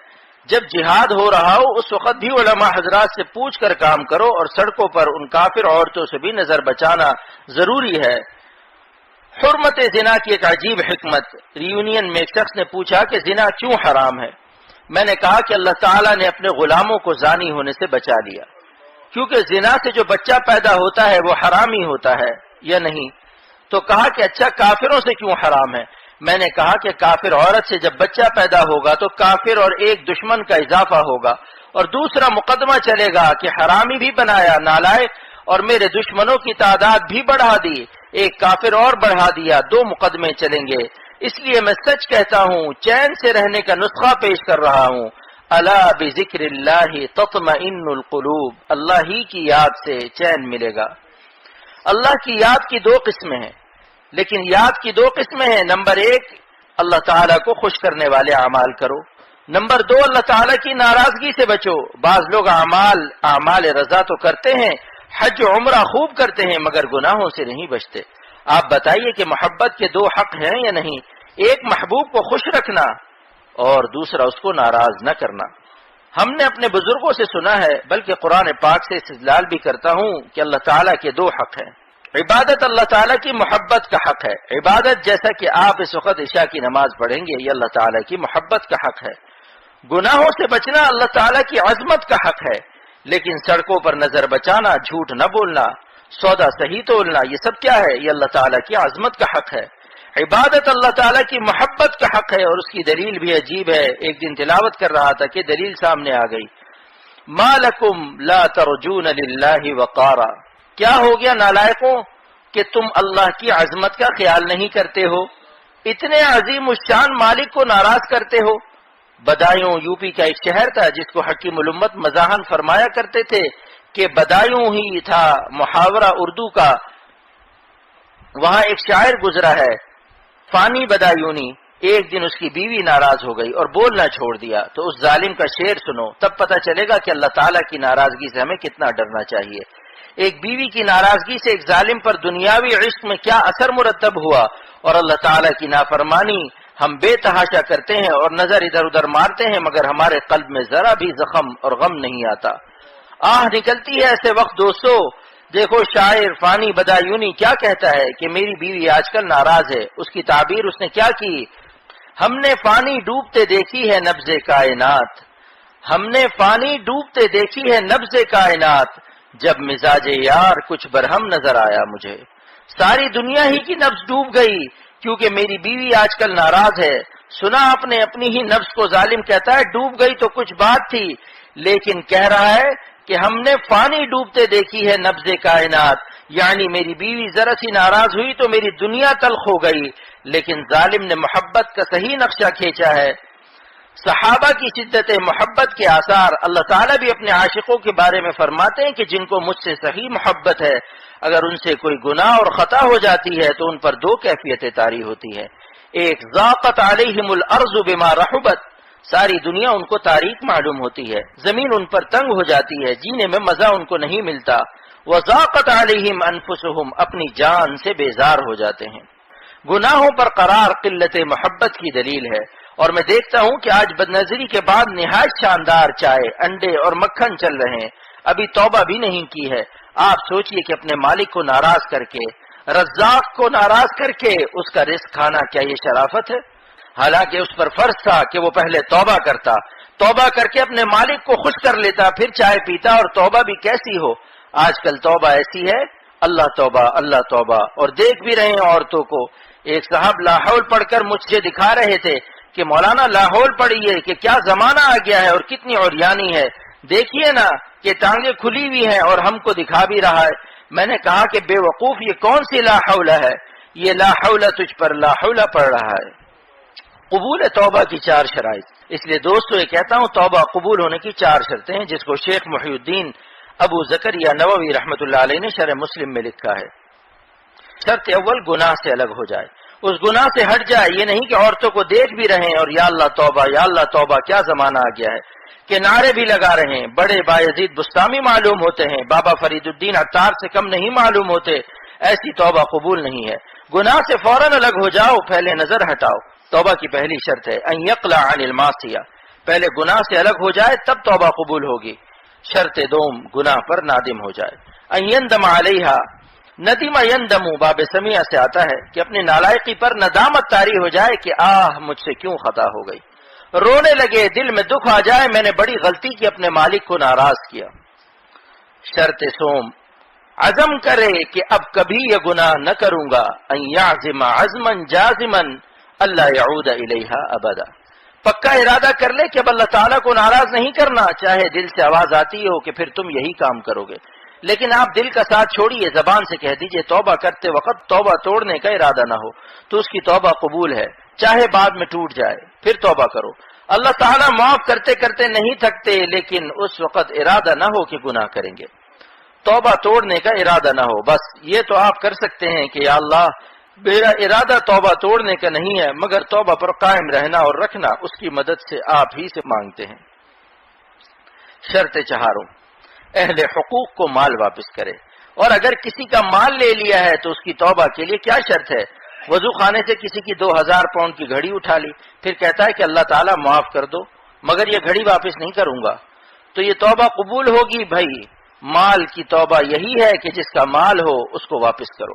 [SPEAKER 1] جب جہاد ہو رہا ہو اس وقت بھی علماء حضرات سے پوچھ کر کام کرو، اور سڑکوں پر ان کافر عورتوں سے بھی نظر بچانا ضروری ہے۔ حرمت زنا کی ایک عجیب حکمت۔ ریونین میں ایک شخص نے پوچھا کہ زنا کیوں حرام ہے؟ میں نے کہا کہ اللہ تعالیٰ نے اپنے غلاموں کو زانی ہونے سے بچا لیا، کیونکہ زنا سے جو بچہ پیدا ہوتا ہے وہ حرام ہی ہوتا ہے یا نہیں؟ تو کہا کہ اچھا کافروں سے کیوں حرام ہے؟ میں نے کہا کہ کافر عورت سے جب بچہ پیدا ہوگا تو کافر اور ایک دشمن کا اضافہ ہوگا، اور دوسرا مقدمہ چلے گا کہ حرامی بھی بنایا نالائق، اور میرے دشمنوں کی تعداد بھی بڑھا دی، ایک کافر اور بڑھا دیا، دو مقدمے چلیں گے۔ اس لیے میں سچ کہتا ہوں، چین سے رہنے کا نسخہ پیش کر رہا ہوں۔ الا بذکر اللہ تطمئن القلوب، اللہ ہی کی یاد سے چین ملے گا۔ اللہ کی یاد کی دو قسمیں ہیں، لیکن یاد کی دو قسمیں ہیں۔ نمبر ایک، اللہ تعالیٰ کو خوش کرنے والے اعمال کرو۔ نمبر دو، اللہ تعالیٰ کی ناراضگی سے بچو۔ بعض لوگ اعمال رضا تو کرتے ہیں، حج و عمرہ خوب کرتے ہیں، مگر گناہوں سے نہیں بچتے۔ آپ بتائیے کہ محبت کے دو حق ہیں یا نہیں؟ ایک محبوب کو خوش رکھنا، اور دوسرا اس کو ناراض نہ کرنا۔ ہم نے اپنے بزرگوں سے سنا ہے، بلکہ قرآن پاک سے استدلال بھی کرتا ہوں کہ اللہ تعالیٰ کے دو حق ہیں۔ عبادت اللہ تعالیٰ کی محبت کا حق ہے۔ عبادت جیسا کہ آپ اس وقت عشاء کی نماز پڑھیں گے، یہ اللہ تعالیٰ کی محبت کا حق ہے۔ گناہوں سے بچنا اللہ تعالیٰ کی عظمت کا حق ہے، لیکن سڑکوں پر نظر بچانا، جھوٹ نہ بولنا، سودا صحیح تولنا، یہ سب کیا ہے؟ یہ اللہ تعالیٰ کی عظمت کا حق ہے۔ عبادت اللہ تعالیٰ کی محبت کا حق ہے، اور اس کی دلیل بھی عجیب ہے۔ ایک دن تلاوت کر رہا تھا کہ دلیل سامنے آ گئی، ما لکم لا ترجون للہ وقارا، کیا ہو گیا نالائقوں کہ تم اللہ کی عظمت کا خیال نہیں کرتے ہو، اتنے عظیم الشان مالک کو ناراض کرتے ہو۔ بدایوں یو پی کا ایک شہر تھا جس کو حکیم الامت مزاحن فرمایا کرتے تھے کہ بدایوں ہی تھا محاورہ اردو کا۔ وہاں ایک شاعر گزرا ہے، فانی بدایونی، ایک دن اس کی بیوی ناراض ہو گئی اور بولنا چھوڑ دیا۔ تو اس ظالم کا شعر سنو، تب پتہ چلے گا کہ اللہ تعالیٰ کی ناراضگی سے ہمیں کتنا ڈرنا چاہیے۔ ایک بیوی کی ناراضگی سے ایک ظالم پر دنیاوی عشق میں کیا اثر مرتب ہوا، اور اللہ تعالیٰ کی نافرمانی ہم بے تحاشا کرتے ہیں اور نظر ادھر ادھر مارتے ہیں، مگر ہمارے قلب میں ذرا بھی زخم اور غم نہیں آتا۔ آہ نکلتی ہے ایسے وقت دوستو۔ دیکھو شاعر فانی بدایونی کیا کہتا ہے کہ میری بیوی آج کل ناراض ہے۔ اس کی تعبیر اس نے کیا کی، ہم نے فانی ڈوبتے دیکھی ہے نبض کائنات، ہم نے فانی ڈوبتے دیکھی ہے نبض کائنات، جب مزاج یار کچھ برہم نظر آیا مجھے۔ ساری دنیا ہی کی نبض ڈوب گئی کیونکہ میری بیوی آج کل ناراض ہے۔ سنا آپ نے اپنی ہی نبض کو ظالم کہتا ہے ڈوب گئی تو کچھ بات تھی، لیکن کہہ رہا ہے کہ ہم نے فانی ڈوبتے دیکھی ہے نبض کائنات، یعنی میری بیوی ذرا سی ناراض ہوئی تو میری دنیا تلخ ہو گئی۔ لیکن ظالم نے محبت کا صحیح نقشہ کھینچا ہے۔ صحابہ کی شدت محبت کے آثار اللہ تعالیٰ بھی اپنے عاشقوں کے بارے میں فرماتے ہیں کہ جن کو مجھ سے صحیح محبت ہے، اگر ان سے کوئی گناہ اور خطا ہو جاتی ہے تو ان پر دو کیفیتیں طاری ہوتی ہے۔ ایک، ضاقت علیہم الارض بما رحبت، ساری دنیا ان کو تاریک معلوم ہوتی ہے، زمین ان پر تنگ ہو جاتی ہے، جینے میں مزہ ان کو نہیں ملتا۔ وضاقت علیہم انفسہم، اپنی جان سے بیزار ہو جاتے ہیں۔ گناہوں پر قرار قلت محبت کی دلیل ہے، اور میں دیکھتا ہوں کہ آج بدنظری کے بعد نہایت شاندار چائے، انڈے اور مکھن چل رہے ہیں، ابھی توبہ بھی نہیں کی ہے۔ آپ سوچئے کہ اپنے مالک کو ناراض کر کے، رزاق کو ناراض کر کے اس کا رزق کھانا کیا یہ شرافت ہے؟ حالانکہ اس پر فرض تھا کہ وہ پہلے توبہ کرتا، توبہ کر کے اپنے مالک کو خوش کر لیتا، پھر چائے پیتا، اور توبہ بھی کیسی ہو۔ آج کل توبہ ایسی ہے، اللہ توبہ اللہ توبہ، اور دیکھ بھی رہے ہیں عورتوں کو۔ ایک صاحب لاحول پڑھ کر مجھے دکھا رہے تھے کہ مولانا لاحول پڑھیے کہ کیا زمانہ آ گیا ہے اور کتنی عریانی ہے، دیکھیے نا کہ ٹانگیں کھلی ہوئی ہیں اور ہم کو دکھا بھی رہا ہے۔ میں نے کہا کہ بے وقوف، یہ کون سی لا حول ہے؟ یہ لا حول تجھ پر لا حول پڑھ رہا ہے۔ قبول توبہ کی 4 شرائط، اس لیے دوستو یہ کہتا ہوں توبہ قبول ہونے کی 4 شرطیں ہیں، جس کو شیخ محی الدین ابو زکریا نووی رحمۃ اللہ علیہ نے شرح مسلم میں لکھا ہے۔ شرط اول، گناہ سے الگ ہو جائے، اس گناہ سے ہٹ جائے۔ یہ نہیں کہ عورتوں کو دیکھ بھی رہے ہیں اور یا اللہ توبہ یا اللہ توبہ، کیا زمانہ آ گیا ہے کہ نعرے بھی لگا رہے ہیں، بڑے بایزید بستامی معلوم ہوتے ہیں، بابا فرید الدین عطار سے کم نہیں معلوم ہوتے، ایسی توبہ قبول نہیں ہے۔ گناہ سے فوراً الگ ہو جاؤ، پہلے نظر ہٹاؤ۔ توبہ کی پہلی شرط ہے ان یقلع عن المعصیہ، پہلے گناہ سے الگ ہو جائے تب توبہ قبول ہوگی۔ شرط دوم، گناہ پر نادم ہو جائے۔ ان یندم علیہا، ندم یندم باب سمیع سے آتا ہے کہ اپنی نالائقی پر ندامت طاری ہو جائے کہ مجھ سے کیوں خطا ہو گئی، رونے لگے، دل میں دکھ آ جائے میں نے بڑی غلطی کی، اپنے مالک کو ناراض کیا۔ شرط سوم، عزم کرے کہ اب کبھی یہ گناہ نہ کروں گا، ان یعزم عزما جازما اللہ یعود الیہا ابدا، پکا ارادہ کر لے کہ اب اللہ تعالیٰ کو ناراض نہیں کرنا، چاہے دل سے آواز آتی ہو کہ پھر تم یہی کام کرو گے، لیکن آپ دل کا ساتھ چھوڑیے، زبان سے کہہ دیجئے توبہ کرتے وقت توبہ توڑنے کا ارادہ نہ ہو تو اس کی توبہ قبول ہے، چاہے بعد میں ٹوٹ جائے، پھر توبہ کرو۔ اللہ تعالیٰ معاف کرتے کرتے نہیں تھکتے، لیکن اس وقت ارادہ نہ ہو کہ گناہ کریں گے، توبہ توڑنے کا ارادہ نہ ہو۔ بس یہ تو آپ کر سکتے ہیں کہ یا اللہ میرا ارادہ توبہ توڑنے کا نہیں ہے، مگر توبہ پر قائم رہنا اور رکھنا اس کی مدد سے آپ ہی سے مانگتے ہیں۔ شرط چہاروں، اہل حقوق کو مال واپس کرے، اور اگر کسی کا مال لے لیا ہے تو اس کی توبہ کے لیے کیا شرط ہے؟ وضو خانے سے کسی کی 2000 پاؤنڈ کی گھڑی اٹھا لی، پھر کہتا ہے کہ اللہ تعالیٰ معاف کر دو مگر یہ گھڑی واپس نہیں کروں گا، تو یہ توبہ قبول ہوگی؟ بھائی مال کی توبہ یہی ہے کہ جس کا مال ہو اس کو واپس کرو۔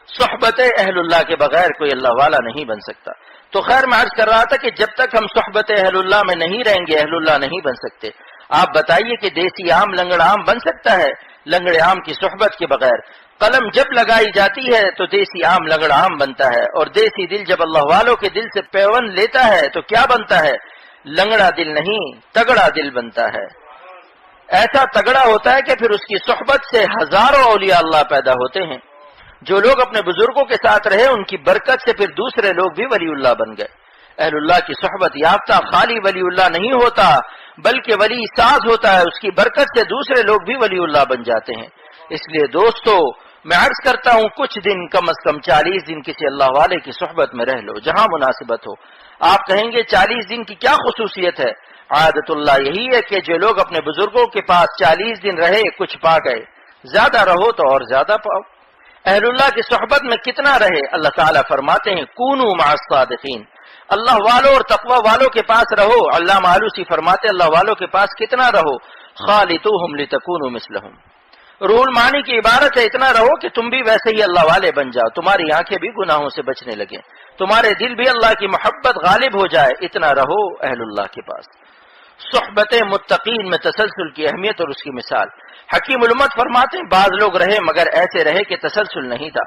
[SPEAKER 1] صحبت اہل اللہ کے بغیر کوئی اللہ والا نہیں بن سکتا۔ تو خیر میں عرض کر رہا تھا کہ جب تک ہم صحبت اہل اللہ میں نہیں رہیں گے اہل اللہ نہیں بن سکتے۔ آپ بتائیے کہ دیسی عام لنگڑ عام بن سکتا ہے لنگڑے عام کی صحبت کے بغیر؟ قلم جب لگائی جاتی ہے تو دیسی عام لنگڑ عام بنتا ہے، اور دیسی دل جب اللہ والوں کے دل سے پیوند لیتا ہے تو کیا بنتا ہے؟ لنگڑا دل نہیں تگڑا دل بنتا ہے۔ ایسا تگڑا ہوتا ہے کہ پھر اس کی صحبت سے ہزاروں اولیاء اللہ پیدا ہوتے ہیں۔ جو لوگ اپنے بزرگوں کے ساتھ رہے ان کی برکت سے پھر دوسرے لوگ بھی ولی اللہ بن گئے۔ اہل اللہ کی صحبت یافتہ خالی ولی اللہ نہیں ہوتا بلکہ ولی ساز ہوتا ہے، اس کی برکت سے دوسرے لوگ بھی ولی اللہ بن جاتے ہیں۔ اس لیے دوستو میں عرض کرتا ہوں کچھ دن کم از کم 40 دن کسی اللہ والے کی صحبت میں رہ لو جہاں مناسبت ہو۔ آپ کہیں گے 40 دن کی کیا خصوصیت ہے؟ عادت اللہ یہی ہے کہ جو لوگ اپنے بزرگوں کے پاس 40 دن رہے کچھ پا گئے، زیادہ رہو تو اور زیادہ پاؤ۔ اہل اللہ کی صحبت میں کتنا رہے؟ اللہ تعالیٰ فرماتے ہیں کونوا مع الصادقین، اللہ والوں اور تقوی والوں کے پاس رہو۔ علامہ آلوسی فرماتے اللہ والوں کے پاس کتنا رہو؟ خالطوہم لتکونوا مثلہم، روح المعانی کی عبارت ہے اتنا رہو کہ تم بھی ویسے ہی اللہ والے بن جاؤ، تمہاری آنکھیں بھی گناہوں سے بچنے لگیں، تمہارے دل بھی اللہ کی محبت غالب ہو جائے، اتنا رہو اہل اللہ کے پاس۔ صحبت متقین میں تسلسل کی اہمیت اور اس کی مثال، حکیم الامت فرماتے ہیں بعض لوگ رہے مگر ایسے رہے کہ تسلسل نہیں تھا۔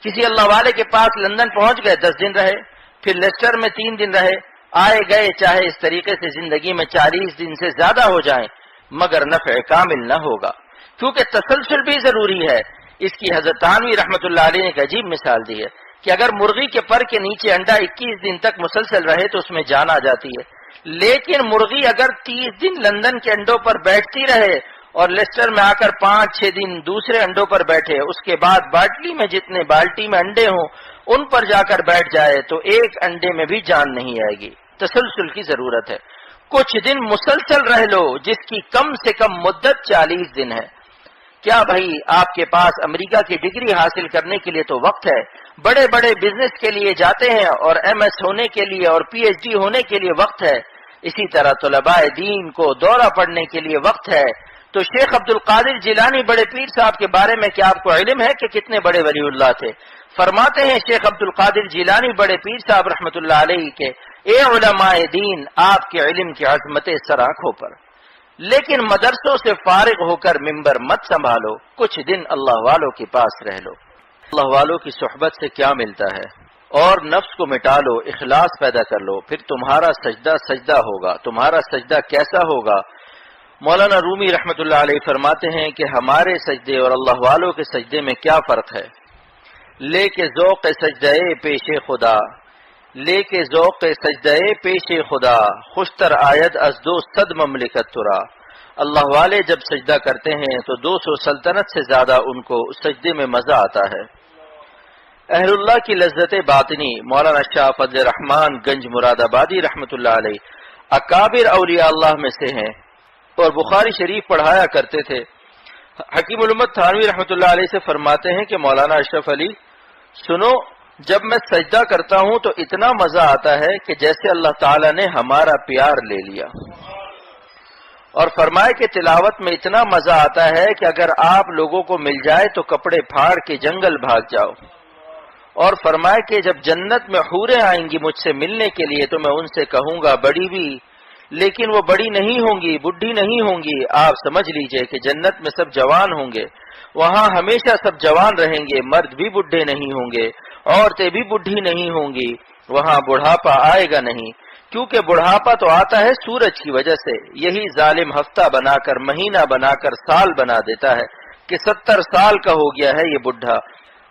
[SPEAKER 1] کسی اللہ والے کے پاس لندن پہنچ گئے، 10 دن رہے، پھر لیسٹر میں 3 دن رہے، آئے گئے، چاہے اس طریقے سے زندگی میں 40 دن سے زیادہ ہو جائیں مگر نفع کامل نہ ہوگا، کیونکہ تسلسل بھی ضروری ہے۔ اس کی حضرت تھانوی رحمۃ اللہ علیہ نے ایک عجیب مثال دی ہے کہ اگر مرغی کے پر کے نیچے انڈا 21 دن تک مسلسل رہے تو اس میں جان آ جاتی ہے، لیکن مرغی اگر 30 دن لندن کے انڈوں پر بیٹھتی رہے اور لیسٹر میں آ کر 5-6 دن دوسرے انڈوں پر بیٹھے، اس کے بعد بالٹی میں جتنے بالٹی میں انڈے ہوں ان پر جا کر بیٹھ جائے تو ایک انڈے میں بھی جان نہیں آئے گی۔ تسلسل کی ضرورت ہے۔ کچھ دن مسلسل رہ لو جس کی کم سے کم مدت 40 دن ہے۔ کیا بھائی آپ کے پاس امریکہ کی ڈگری حاصل کرنے کے لیے تو وقت ہے، بڑے بڑے بزنس کے لیے جاتے ہیں اور MS ہونے کے لیے اور PhD ہونے کے لیے وقت ہے، اسی طرح طلباء دین کو دورہ پڑھنے کے لیے وقت ہے۔ تو شیخ عبد القادر جیلانی بڑے پیر صاحب کے بارے میں کیا آپ کو علم ہے کہ کتنے بڑے ولی اللہ تھے؟ فرماتے ہیں شیخ عبد القادر جیلانی بڑے پیر صاحب رحمۃ اللہ علیہ کے اے علماء دین، آپ کے علم کی عظمت سر آنکھوں پر، لیکن مدرسوں سے فارغ ہو کر ممبر مت سنبھالو، کچھ دن اللہ والوں کے پاس رہ لو۔ اللہ والوں کی صحبت سے کیا ملتا ہے؟ اور نفس کو مٹا لو، اخلاص پیدا کر لو، پھر تمہارا سجدہ سجدہ ہوگا۔ تمہارا سجدہ کیسا ہوگا؟ مولانا رومی رحمت اللہ علیہ فرماتے ہیں کہ ہمارے سجدے اور اللہ والوں کے سجدے میں کیا فرق ہے؟ لے کے ذوق سجدے پیش خدا، لے کے ذوق سجدے پیش خدا، خوشتر آید از دو صد مملکت ترا۔ اللہ والے جب سجدہ کرتے ہیں تو 200 سلطنت سے زیادہ ان کو سجدے میں مزہ آتا ہے۔ اہل اللہ کی لذت باطنی مولانا شاہ فضل الرحمان گنج مراد آبادی رحمت اللہ علیہ اکابر اولیاء اللہ میں سے ہیں اور بخاری شریف پڑھایا کرتے تھے۔ حکیم الامت تھانوی رحمت اللہ علیہ سے فرماتے ہیں کہ مولانا اشرف علی سنو، جب میں سجدہ کرتا ہوں تو اتنا مزہ آتا ہے کہ جیسے اللہ تعالیٰ نے ہمارا پیار لے لیا، اور فرمائے کہ تلاوت میں اتنا مزہ آتا ہے کہ اگر آپ لوگوں کو مل جائے تو کپڑے پھاڑ کے جنگل بھاگ جاؤ، اور فرمائے کہ جب جنت میں حوریں آئیں گی مجھ سے ملنے کے لیے تو میں ان سے کہوں گا بڑی بھی، لیکن وہ بڑی نہیں ہوں گی، بڈھی نہیں ہوں گی۔ آپ سمجھ لیجئے کہ جنت میں سب جوان ہوں گے، وہاں ہمیشہ سب جوان رہیں گے، مرد بھی بڈھے نہیں ہوں گے، عورتیں بھی بڈھی نہیں ہوں گی، وہاں بڑھاپا آئے گا نہیں، کیونکہ بڑھاپا تو آتا ہے سورج کی وجہ سے۔ یہی ظالم ہفتہ بنا کر، مہینہ بنا کر سال بنا دیتا ہے کہ 70 سال کا ہو گیا ہے یہ بڈھا۔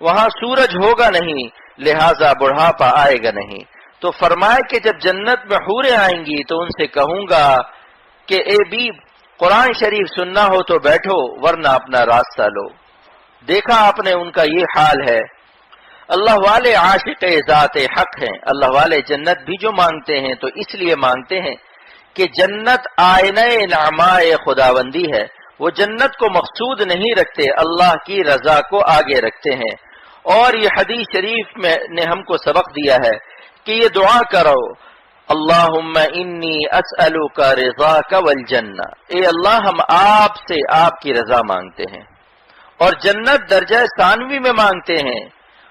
[SPEAKER 1] وہاں سورج ہوگا نہیں، لہذا بڑھاپا آئے گا نہیں۔ تو فرمائے کہ جب جنت میں حوریں آئیں گی تو ان سے کہوں گا کہ اے بی قرآن شریف سننا ہو تو بیٹھو ورنہ اپنا راستہ لو۔ دیکھا آپ نے ان کا یہ حال ہے۔ اللہ والے عاشق ذات حق ہیں۔ اللہ والے جنت بھی جو مانگتے ہیں تو اس لیے مانگتے ہیں کہ جنت آئینہ نعمائے خداوندی ہے، وہ جنت کو مقصود نہیں رکھتے، اللہ کی رضا کو آگے رکھتے ہیں۔ اور یہ حدیث شریف میں نے ہم کو سبق دیا ہے کہ یہ دعا کرو، اللہم انی اسألک رضاک والجنہ، اے اللہ ہم آپ سے آپ کی رضا مانگتے ہیں اور جنت درجہ ثانوی میں مانگتے ہیں،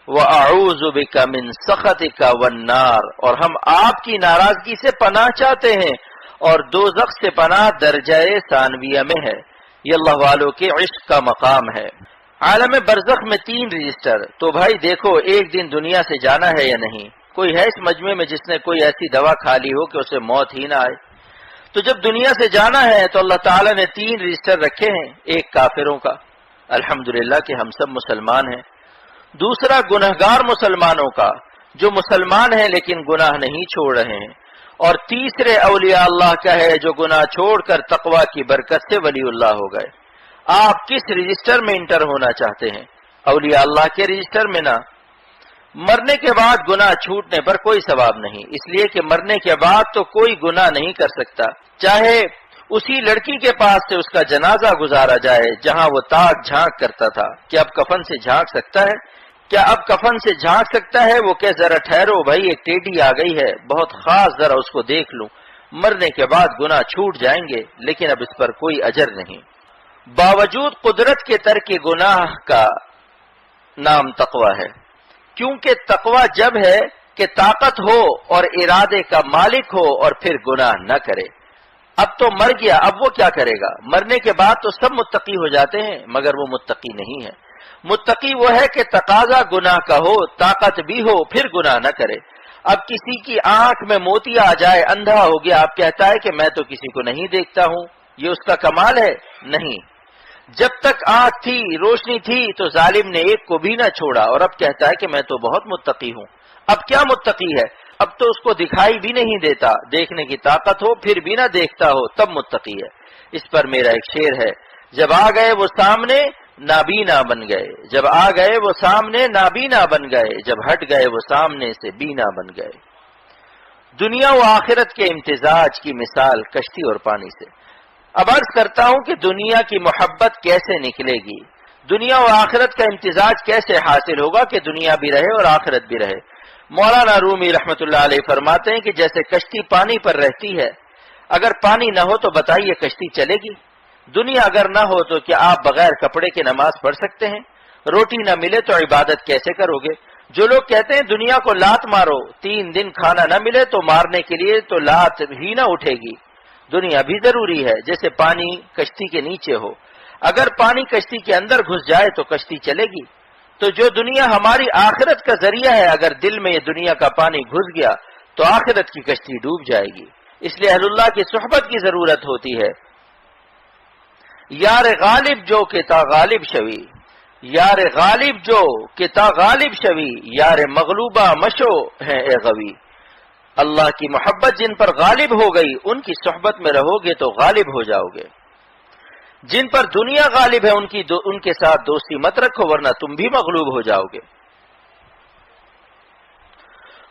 [SPEAKER 1] وَأَعُوذُ بِكَ مِن سَخَطِكَ وَالنَّارِ، اور ہم آپ کی ناراضگی سے پناہ چاہتے ہیں اور دوزخ سے پناہ درجہ ثانویہ میں ہے۔ یہ اللہ والوں کے عشق کا مقام ہے۔ عالم برزخ میں 3 رجسٹر، تو بھائی دیکھو ایک دن دنیا سے جانا ہے یا نہیں؟ کوئی ہے اس مجمع میں جس نے کوئی ایسی دوا کھا لی ہو کہ اسے موت ہی نہ آئے؟ تو جب دنیا سے جانا ہے تو اللہ تعالیٰ نے 3 رجسٹر رکھے ہیں، ایک کافروں کا، الحمدللہ کہ ہم سب مسلمان ہیں، دوسرا گنہگار مسلمانوں کا جو مسلمان ہیں لیکن گناہ نہیں چھوڑ رہے ہیں، اور تیسرے اولیاء اللہ کا ہے جو گناہ چھوڑ کر تقوی کی برکت سے ولی اللہ ہو گئے۔ آپ کس رجسٹر میں انٹر ہونا چاہتے ہیں؟ اولیاء اللہ کے رجسٹر میں نہ۔ مرنے کے بعد گناہ چھوٹنے پر کوئی ثواب نہیں، اس لیے کہ مرنے کے بعد تو کوئی گناہ نہیں کر سکتا، چاہے اسی لڑکی کے پاس سے اس کا جنازہ گزارا جائے جہاں وہ تاک جھانک کرتا تھا۔ کیا اب کفن سے جھانک سکتا ہے؟ کیا اب کفن سے جھانک سکتا ہے؟ وہ کہ ذرا ٹھہرو بھائی، ایک ٹیڈی آ گئی ہے، بہت خاص، ذرا اس کو دیکھ لوں۔ مرنے کے بعد گناہ چھوٹ جائیں گے لیکن اب اس پر کوئی اجر نہیں۔ باوجود قدرت کے ترک گناہ کا نام تقوی ہے، کیونکہ تقوی جب ہے کہ طاقت ہو اور ارادے کا مالک ہو اور پھر گناہ نہ کرے۔ اب تو مر گیا، اب وہ کیا کرے گا؟ مرنے کے بعد تو سب متقی ہو جاتے ہیں مگر وہ متقی نہیں ہے۔ متقی وہ ہے کہ تقاضا گناہ کا ہو، طاقت بھی ہو، پھر گناہ نہ کرے۔ اب کسی کی آنکھ میں موتی آ جائے، اندھا ہو گیا، اب کہتا ہے کہ میں تو کسی کو نہیں دیکھتا ہوں، یہ اس کا کمال ہے؟ نہیں۔ جب تک آنکھ تھی، روشنی تھی تو ظالم نے ایک کو بھی نہ چھوڑا، اور اب کہتا ہے کہ میں تو بہت متقی ہوں۔ اب کیا متقی ہے؟ اب تو اس کو دکھائی بھی نہیں دیتا، دیکھنے کی طاقت ہو پھر بھی نہ دیکھتا ہو، تب متقی ہے۔ اس پر میرا ایک شعر ہے، جب آ گئے وہ سامنے نابینا بن گئے، جب آ گئے وہ سامنے نابینا بن گئے، جب ہٹ گئے وہ سامنے سے بینا بن گئے۔ دنیا و آخرت کے امتزاج کی مثال کشتی اور پانی سے۔ اب عرض کرتا ہوں کہ دنیا کی محبت کیسے نکلے گی، دنیا و آخرت کا امتزاج کیسے حاصل ہوگا کہ دنیا بھی رہے اور آخرت بھی رہے۔ مولانا رومی رحمت اللہ علیہ فرماتے ہیں کہ جیسے کشتی پانی پر رہتی ہے، اگر پانی نہ ہو تو بتائیے کشتی چلے گی؟ دنیا اگر نہ ہو تو کیا آپ بغیر کپڑے کے نماز پڑھ سکتے ہیں؟ روٹی نہ ملے تو عبادت کیسے کرو گے؟ جو لوگ کہتے ہیں دنیا کو لات مارو، 3 دن کھانا نہ ملے تو مارنے کے لیے تو لات ہی نہ اٹھے گی، دنیا بھی ضروری ہے، جیسے پانی کشتی کے نیچے ہو، اگر پانی کشتی کے اندر گھس جائے تو کشتی چلے گی۔ تو جو دنیا ہماری آخرت کا ذریعہ ہے، اگر دل میں یہ دنیا کا پانی گھس گیا تو آخرت کی کشتی ڈوب جائے گی۔ اس لیے اہل اللہ کی صحبت کی ضرورت ہوتی ہے۔ یار غالب جو کہ تا غالب شوی، یار غالب جو کہ تا غالب شوی، یار مغلوبہ مشو ہے اے غوی۔ اللہ کی محبت جن پر غالب ہو گئی ان کی صحبت میں رہو گے تو غالب ہو جاؤ گے۔ جن پر دنیا غالب ہے ان کے ساتھ دوستی مت رکھو ورنہ تم بھی مغلوب ہو جاؤ گے۔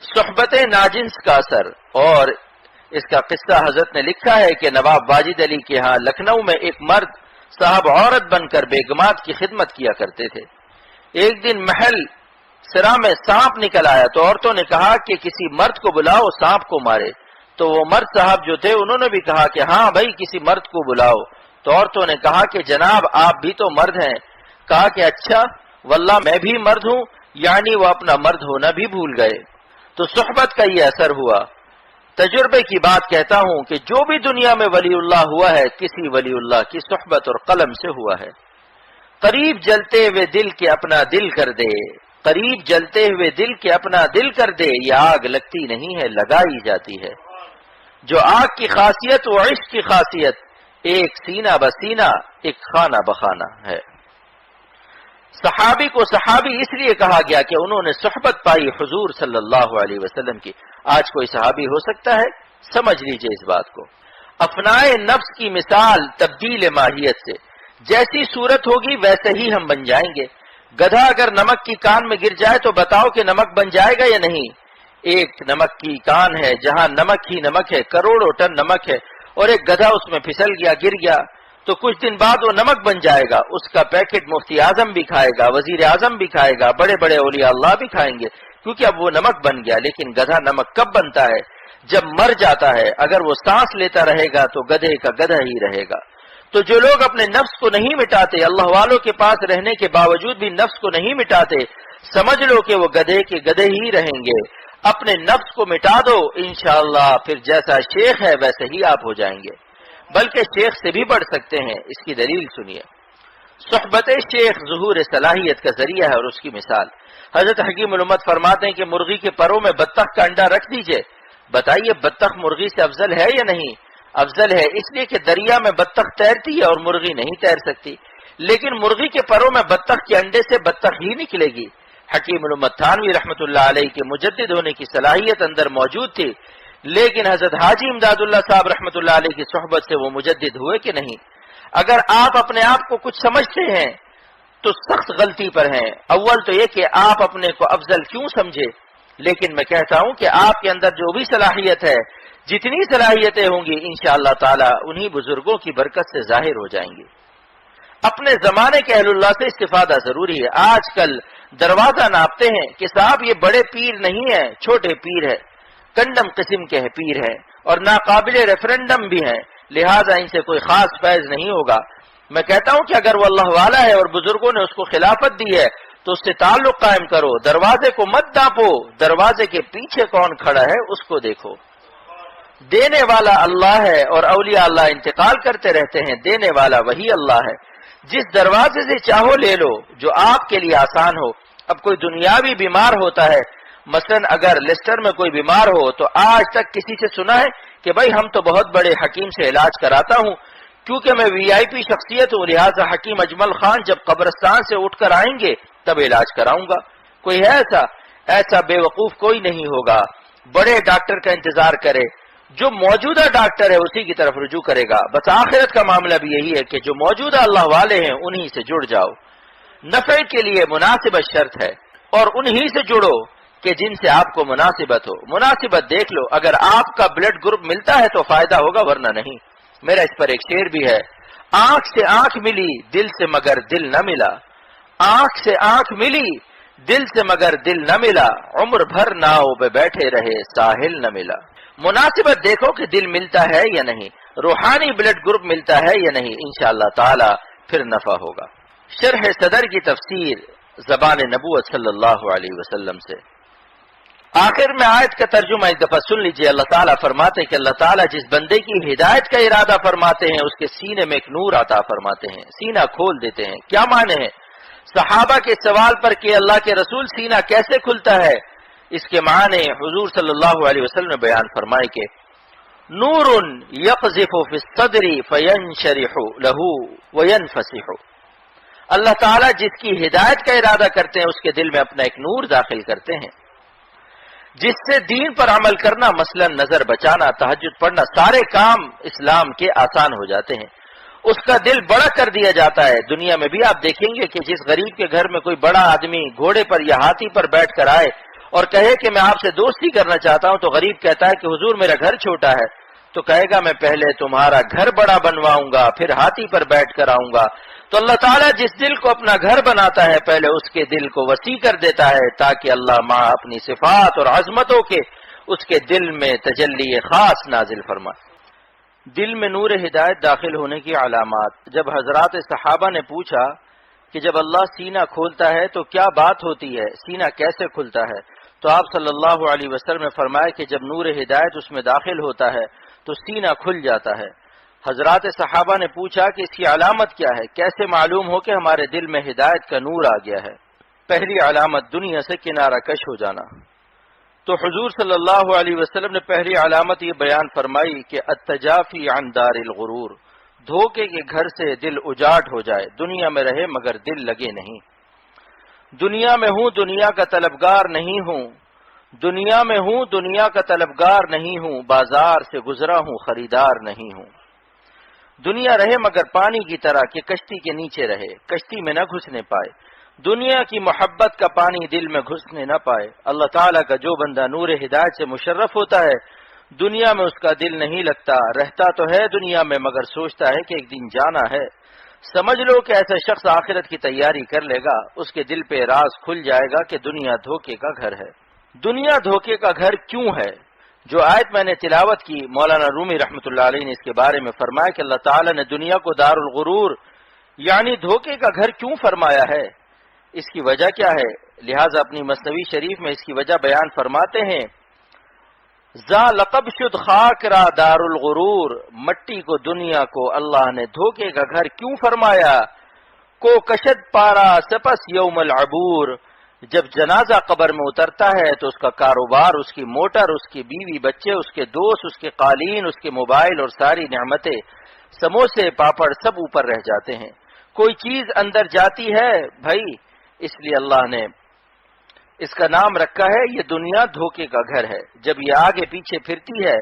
[SPEAKER 1] صحبت ناجنس کا اثر، اور اس کا قصہ حضرت نے لکھا ہے کہ نواب واجد علی کے ہاں لکھنؤ میں ایک مرد صاحب عورت بن کر بیگمات کی خدمت کیا کرتے تھے۔ ایک دن محل سرا میں سانپ نکل آیا تو عورتوں نے کہا کہ کسی مرد کو بلاؤ سانپ کو مارے، تو وہ مرد صاحب جو تھے انہوں نے بھی کہا کہ ہاں بھائی کسی مرد کو بلاؤ، تو عورتوں نے کہا کہ جناب آپ بھی تو مرد ہیں۔ کہا کہ اچھا واللہ میں بھی مرد ہوں، یعنی وہ اپنا مرد ہونا بھی بھول گئے۔ تو صحبت کا یہ اثر ہوا۔ تجربے کی بات کہتا ہوں کہ جو بھی دنیا میں ولی اللہ ہوا ہے کسی ولی اللہ کی صحبت اور قلم سے ہوا ہے۔ قریب جلتے ہوئے دل کے اپنا دل کر دے، قریب جلتے ہوئے دل کے اپنا دل کر دے، یہ آگ لگتی نہیں ہے لگائی جاتی ہے۔ جو آگ کی خاصیت وہ عشق کی خاصیت، ایک سینہ بسینہ ایک خانہ بخانہ ہے۔ صحابی کو صحابی اس لیے کہا گیا کہ انہوں نے صحبت پائی حضور صلی اللہ علیہ وسلم کی۔ آج کوئی صحابی ہو سکتا ہے؟ سمجھ لیجئے اس بات کو۔ افنائے نفس کی مثال تبدیل ماہیت سے، جیسی صورت ہوگی ویسے ہی ہم بن جائیں گے۔ گدھا اگر نمک کی کان میں گر جائے تو بتاؤ کہ نمک بن جائے گا یا نہیں؟ ایک نمک کی کان ہے جہاں نمک ہی نمک ہے، کروڑوں ٹن نمک ہے، اور ایک گدھا اس میں پھسل گیا گر گیا تو کچھ دن بعد وہ نمک بن جائے گا۔ اس کا پیکٹ مفتی اعظم بھی کھائے گا، وزیر اعظم بھی کھائے گا، بڑے بڑے اولیاء اللہ بھی کھائیں گے، کیونکہ اب وہ نمک بن گیا۔ لیکن گدھا نمک کب بنتا ہے؟ جب مر جاتا ہے۔ اگر وہ سانس لیتا رہے گا تو گدھے کا گدھا ہی رہے گا۔ تو جو لوگ اپنے نفس کو نہیں مٹاتے، اللہ والوں کے پاس رہنے کے باوجود بھی نفس کو نہیں مٹاتے، سمجھ لو کہ وہ گدھے کے گدھے ہی رہیں گے۔ اپنے نفس کو مٹا دو، انشاءاللہ پھر جیسا شیخ ہے ویسے ہی آپ ہو جائیں گے، بلکہ شیخ سے بھی بڑھ سکتے ہیں۔ اس کی دلیل سنیے۔ صحبت شیخ ظہور صلاحیت کا ذریعہ ہے اور اس کی مثال حضرت حکیم الامت فرماتے ہیں کہ مرغی کے پروں میں بطخ کا انڈا رکھ دیجئے، بتائیے بطخ مرغی سے افضل ہے یا نہیں؟ افضل ہے، اس لیے کہ دریا میں بطخ تیرتی ہے اور مرغی نہیں تیر سکتی، لیکن مرغی کے پروں میں بطخ کے انڈے سے بطخ ہی نکلے گی۔ حکیم الامت تھانوی رحمۃ اللہ علیہ کے مجدد ہونے کی صلاحیت اندر موجود تھی، لیکن حضرت حاجی امداد اللہ صاحب رحمۃ اللہ علیہ کی صحبت سے وہ مجدد ہوئے کہ نہیں؟ اگر آپ اپنے آپ کو کچھ سمجھتے ہیں تو سخت غلطی پر ہیں۔ اول تو یہ کہ آپ اپنے کو افضل کیوں سمجھے، لیکن میں کہتا ہوں کہ آپ کے اندر جو بھی صلاحیت ہے، جتنی صلاحیتیں ہوں گی انشاءاللہ تعالی انہی بزرگوں کی برکت سے ظاہر ہو جائیں گی۔ اپنے زمانے کے اہل اللہ سے استفادہ ضروری ہے۔ آج کل دروازہ ناپتے ہیں کہ صاحب یہ بڑے پیر نہیں ہیں، چھوٹے پیر ہے، کنڈم قسم کے پیر ہیں اور ناقابل ریفرنڈم بھی ہیں، لہذا ان سے کوئی خاص فیض نہیں ہوگا۔ میں کہتا ہوں کہ اگر وہ اللہ والا ہے اور بزرگوں نے اس کو خلافت دی ہے تو اس سے تعلق قائم کرو، دروازے کو مت ناپو، دروازے کے پیچھے کون کھڑا ہے اس کو دیکھو۔ دینے والا اللہ ہے اور اولیاء اللہ انتقال کرتے رہتے ہیں، دینے والا وہی اللہ ہے۔ جس دروازے سے چاہو لے لو جو آپ کے لیے آسان ہو۔ اب کوئی دنیاوی بیمار ہوتا ہے، مثلا اگر لیسٹر میں کوئی بیمار ہو تو آج تک کسی سے سنا ہے کہ بھائی ہم تو بہت بڑے حکیم سے علاج کراتا ہوں کیونکہ میں VIP شخصیت ہوں، لہٰذا حکیم اجمل خان جب قبرستان سے اٹھ کر آئیں گے تب علاج کراؤں گا؟ کوئی ہے ایسا بے وقوف کوئی نہیں ہوگا۔ بڑے ڈاکٹر کا انتظار کرے، جو موجودہ ڈاکٹر ہے اسی کی طرف رجوع کرے گا۔ بس آخرت کا معاملہ بھی یہی ہے کہ جو موجودہ اللہ والے ہیں انہی سے جڑ جاؤ۔ نفع کے لیے مناسبت شرط ہے اور انہی سے جڑو کہ جن سے آپ کو مناسبت ہو۔ مناسبت دیکھ لو، اگر آپ کا بلڈ گروپ ملتا ہے تو فائدہ ہوگا ورنہ نہیں۔ میرا اس پر ایک شعر بھی ہے، آنکھ سے آنکھ ملی دل سے مگر دل نہ ملا، آنکھ سے آنکھ ملی دل سے مگر دل نہ ملا، عمر بھر ناؤ پہ بیٹھے رہے ساحل نہ ملا۔ مناسبت دیکھو کہ دل ملتا ہے یا نہیں، روحانی بلڈ گروپ ملتا ہے یا نہیں، انشاءاللہ تعالی پھر نفع ہوگا۔ شرح صدر کی تفسیر زبان نبوت صلی اللہ علیہ وسلم سے۔ آخر میں آیت کا ترجمہ ایک دفعہ سن لیجئے۔ اللہ تعالیٰ فرماتے ہیں کہ اللہ تعالیٰ جس بندے کی ہدایت کا ارادہ فرماتے ہیں اس کے سینے میں ایک نور عطا فرماتے ہیں، سینہ کھول دیتے ہیں۔ کیا معنی ہے؟ صحابہ کے سوال پر کہ اللہ کے رسول سینہ کیسے کھلتا ہے، اس کے معنی حضور صلی اللہ علیہ وسلم نے بیان فرمائے کہ نور یقذف فی الصدر فینشرح له وینفسح، اللہ تعالیٰ جس کی ہدایت کا ارادہ کرتے ہیں اس کے دل میں اپنا ایک نور داخل کرتے ہیں، جس سے دین پر عمل کرنا، مثلا نظر بچانا، تہجد پڑھنا، سارے کام اسلام کے آسان ہو جاتے ہیں، اس کا دل بڑا کر دیا جاتا ہے۔ دنیا میں بھی آپ دیکھیں گے کہ جس غریب کے گھر میں کوئی بڑا آدمی گھوڑے پر یا ہاتھی پر بیٹھ کر آئے اور کہے کہ میں آپ سے دوستی کرنا چاہتا ہوں، تو غریب کہتا ہے کہ حضور میرا گھر چھوٹا ہے، تو کہے گا میں پہلے تمہارا گھر بڑا بنواؤں گا پھر ہاتھی پر بیٹھ کر آؤں گا۔ تو اللہ تعالیٰ جس دل کو اپنا گھر بناتا ہے پہلے اس کے دل کو وسیع کر دیتا ہے، تاکہ اللہ مع اپنی صفات اور عظمتوں کے اس کے دل میں تجلی خاص نازل فرمائے۔ دل میں نور ہدایت داخل ہونے کی علامات۔ جب حضرات صحابہ نے پوچھا کہ جب اللہ سینہ کھولتا ہے تو کیا بات ہوتی ہے، سینہ کیسے کھلتا ہے، تو آپ صلی اللہ علیہ وسلم نے فرمایا کہ جب نور ہدایت اس میں داخل ہوتا ہے تو سینہ کھل جاتا ہے۔ حضرات صحابہ نے پوچھا کہ اس کی علامت کیا ہے، کیسے معلوم ہو کہ ہمارے دل میں ہدایت کا نور آ گیا ہے؟ پہلی علامت دنیا سے کنارہ کش ہو جانا۔ تو حضور صلی اللہ علیہ وسلم نے پہلی علامت یہ بیان فرمائی کہ التجافی عن دار الغرور، دھوکے کے گھر سے دل اجاٹ ہو جائے، دنیا میں رہے مگر دل لگے نہیں۔ دنیا میں ہوں دنیا کا طلبگار نہیں ہوں، دنیا میں ہوں دنیا کا طلبگار نہیں ہوں، بازار سے گزرا ہوں خریدار نہیں ہوں۔ دنیا رہے مگر پانی کی طرح کہ کشتی کے نیچے رہے، کشتی میں نہ گھسنے پائے، دنیا کی محبت کا پانی دل میں گھسنے نہ پائے۔ اللہ تعالیٰ کا جو بندہ نور ہدایت سے مشرف ہوتا ہے دنیا میں اس کا دل نہیں لگتا، رہتا تو ہے دنیا میں مگر سوچتا ہے کہ ایک دن جانا ہے۔ سمجھ لو کہ ایسا شخص آخرت کی تیاری کر لے گا، اس کے دل پہ راز کھل جائے گا کہ دنیا دھوکے کا گھر ہے۔ دنیا دھوکے کا گھر کیوں ہے؟ جو آیت میں نے تلاوت کی، مولانا رومی رحمۃ اللہ علیہ نے اس کے بارے میں فرمایا کہ اللہ تعالیٰ نے دنیا کو دار الغرور یعنی دھوکے کا گھر کیوں فرمایا ہے، اس کی وجہ کیا ہے؟ لہٰذا اپنی مثنوی شریف میں اس کی وجہ بیان فرماتے ہیں، ذا لقب شد خاک را دار الغرور، مٹی کو دنیا کو اللہ نے دھوکے کا گھر کیوں فرمایا؟ کو کشد پارا سپس یوم العبور، جب جنازہ قبر میں اترتا ہے تو اس کا کاروبار، اس کی موٹر، اس کی بیوی بچے، اس کے دوست، اس کے قالین، اس کے موبائل اور ساری نعمتیں، سموسے پاپڑ سب اوپر رہ جاتے ہیں۔ کوئی چیز اندر جاتی ہے بھائی، اس لیے اللہ نے اس کا نام رکھا ہے یہ دنیا دھوکے کا گھر ہے۔ جب یہ آگے پیچھے پھرتی ہے،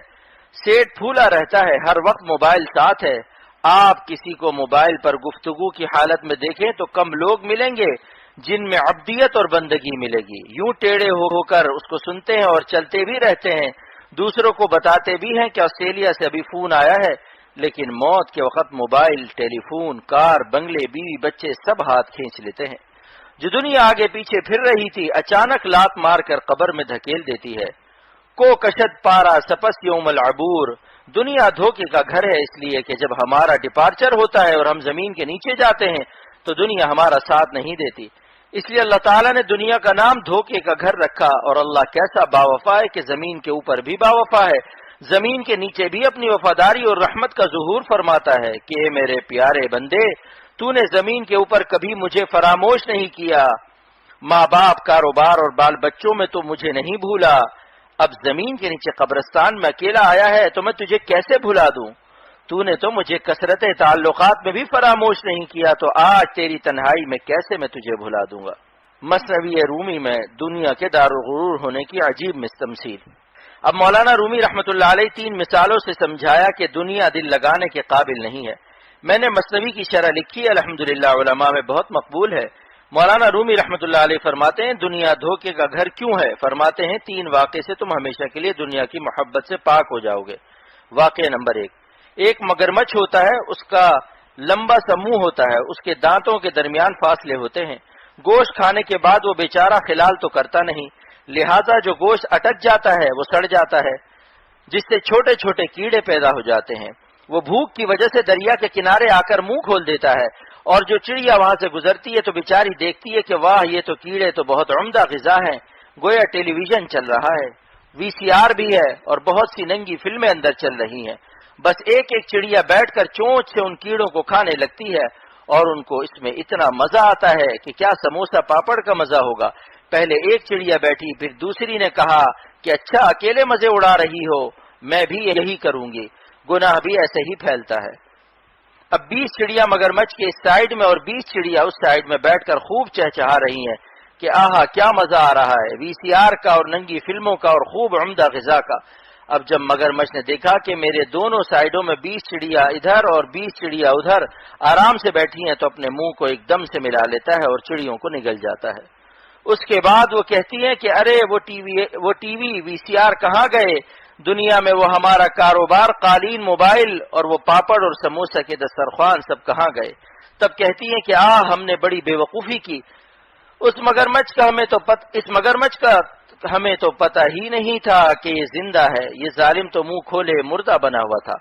[SPEAKER 1] سیٹ پھولا رہتا ہے، ہر وقت موبائل ساتھ ہے۔ آپ کسی کو موبائل پر گفتگو کی حالت میں دیکھیں تو کم لوگ ملیں گے جن میں عبدیت اور بندگی ملے گی۔ یوں ٹیڑے ہو کر اس کو سنتے ہیں اور چلتے بھی رہتے ہیں، دوسروں کو بتاتے بھی ہیں کہ آسٹریلیا سے ابھی فون آیا ہے، لیکن موت کے وقت موبائل، ٹیلی فون، کار، بنگلے، بیوی بچے سب ہاتھ کھینچ لیتے ہیں۔ جو دنیا آگے پیچھے پھر رہی تھی اچانک لات مار کر قبر میں دھکیل دیتی ہے۔ کو کشد پارا سپس یوم العبور، دنیا دھوکے کا گھر ہے، اس لیے کہ جب ہمارا ڈپارچر ہوتا ہے اور ہم زمین کے نیچے جاتے ہیں تو دنیا ہمارا ساتھ نہیں دیتی۔ اس لیے اللہ تعالیٰ نے دنیا کا نام دھوکے کا گھر رکھا، اور اللہ کیسا باوفا ہے کہ زمین کے اوپر بھی باوفا ہے، زمین کے نیچے بھی اپنی وفاداری اور رحمت کا ظہور فرماتا ہے کہ اے میرے پیارے بندے، تو نے زمین کے اوپر کبھی مجھے فراموش نہیں کیا، ماں باپ، کاروبار اور بال بچوں میں تو مجھے نہیں بھولا، اب زمین کے نیچے قبرستان میں اکیلا آیا ہے تو میں تجھے کیسے بھلا دوں؟ تو نے تو مجھے کثرت تعلقات میں بھی فراموش نہیں کیا، تو آج تیری تنہائی میں کیسے میں تجھے بھلا دوں گا۔ مثنوی رومی میں دنیا کے دارالغرور ہونے کی عجیب تمثیل۔ اب مولانا رومی رحمۃ اللہ علیہ 3 مثالوں سے سمجھایا کہ دنیا دل لگانے کے قابل نہیں ہے۔ میں نے مثنوی کی شرح لکھی، الحمدللہ علماء میں بہت مقبول ہے۔ مولانا رومی رحمۃ اللہ علیہ فرماتے ہیں دنیا دھوکے کا گھر کیوں ہے؟ فرماتے ہیں 3 واقعے سے تم ہمیشہ کے لیے دنیا کی محبت سے پاک ہو جاؤ گے۔ واقعہ نمبر 1، ایک مگرمچھ ہوتا ہے، اس کا لمبا سا منہ ہوتا ہے، اس کے دانتوں کے درمیان فاصلے ہوتے ہیں، گوشت کھانے کے بعد وہ بیچارہ خلال تو کرتا نہیں، لہذا جو گوشت اٹک جاتا ہے وہ سڑ جاتا ہے، جس سے چھوٹے چھوٹے کیڑے پیدا ہو جاتے ہیں۔ وہ بھوک کی وجہ سے دریا کے کنارے آ کر منہ کھول دیتا ہے اور جو چڑیا وہاں سے گزرتی ہے تو بیچاری دیکھتی ہے کہ واہ یہ تو کیڑے تو بہت عمدہ غذا ہیں، گویا ٹیلی ویژن چل رہا ہے، وی سی آر بھی ہے اور بہت سی ننگی فلمیں اندر چل رہی ہیں۔ بس ایک ایک چڑیا بیٹھ کر چونچ سے ان کیڑوں کو کھانے لگتی ہے اور ان کو اس میں اتنا مزہ آتا ہے کہ کیا سموسہ پاپڑ کا مزہ ہوگا۔ پہلے ایک چڑیا بیٹھی، پھر دوسری نے کہا کہ اچھا اکیلے مزے اڑا رہی ہو، میں بھی یہی کروں گی۔ گناہ بھی ایسے ہی پھیلتا ہے۔ اب 20 چڑیا مگرمچھ کے اس سائیڈ میں اور 20 چڑیا اس سائیڈ میں بیٹھ کر خوب چہچہا رہی ہیں کہ آہا کیا مزہ آ رہا ہے، وی سی آر کا اور ننگی فلموں کا اور خوب عمدہ غذا کا۔ اب جب مگرمچھ نے دیکھا کہ میرے دونوں سائیڈوں میں 20 چڑیا ادھر اور 20 چڑیا ادھر آرام سے بیٹھی ہیں تو اپنے منہ کو ایک دم سے ملا لیتا ہے اور چڑیوں کو نگل جاتا ہے۔ اس کے بعد وہ کہتی ہیں کہ ارے وہ ٹی وی وی سی آر کہاں گئے، دنیا میں وہ ہمارا کاروبار، قالین، موبائل اور وہ پاپڑ اور سموسہ کے دسترخوان سب کہاں گئے۔ تب کہتی ہیں کہ ہم نے بڑی بے وقوفی کی، اس مگرمچھ کا ہمیں تو پتہ ہی نہیں تھا کہ یہ زندہ ہے، یہ ظالم تو منہ کھولے مردہ بنا ہوا تھا۔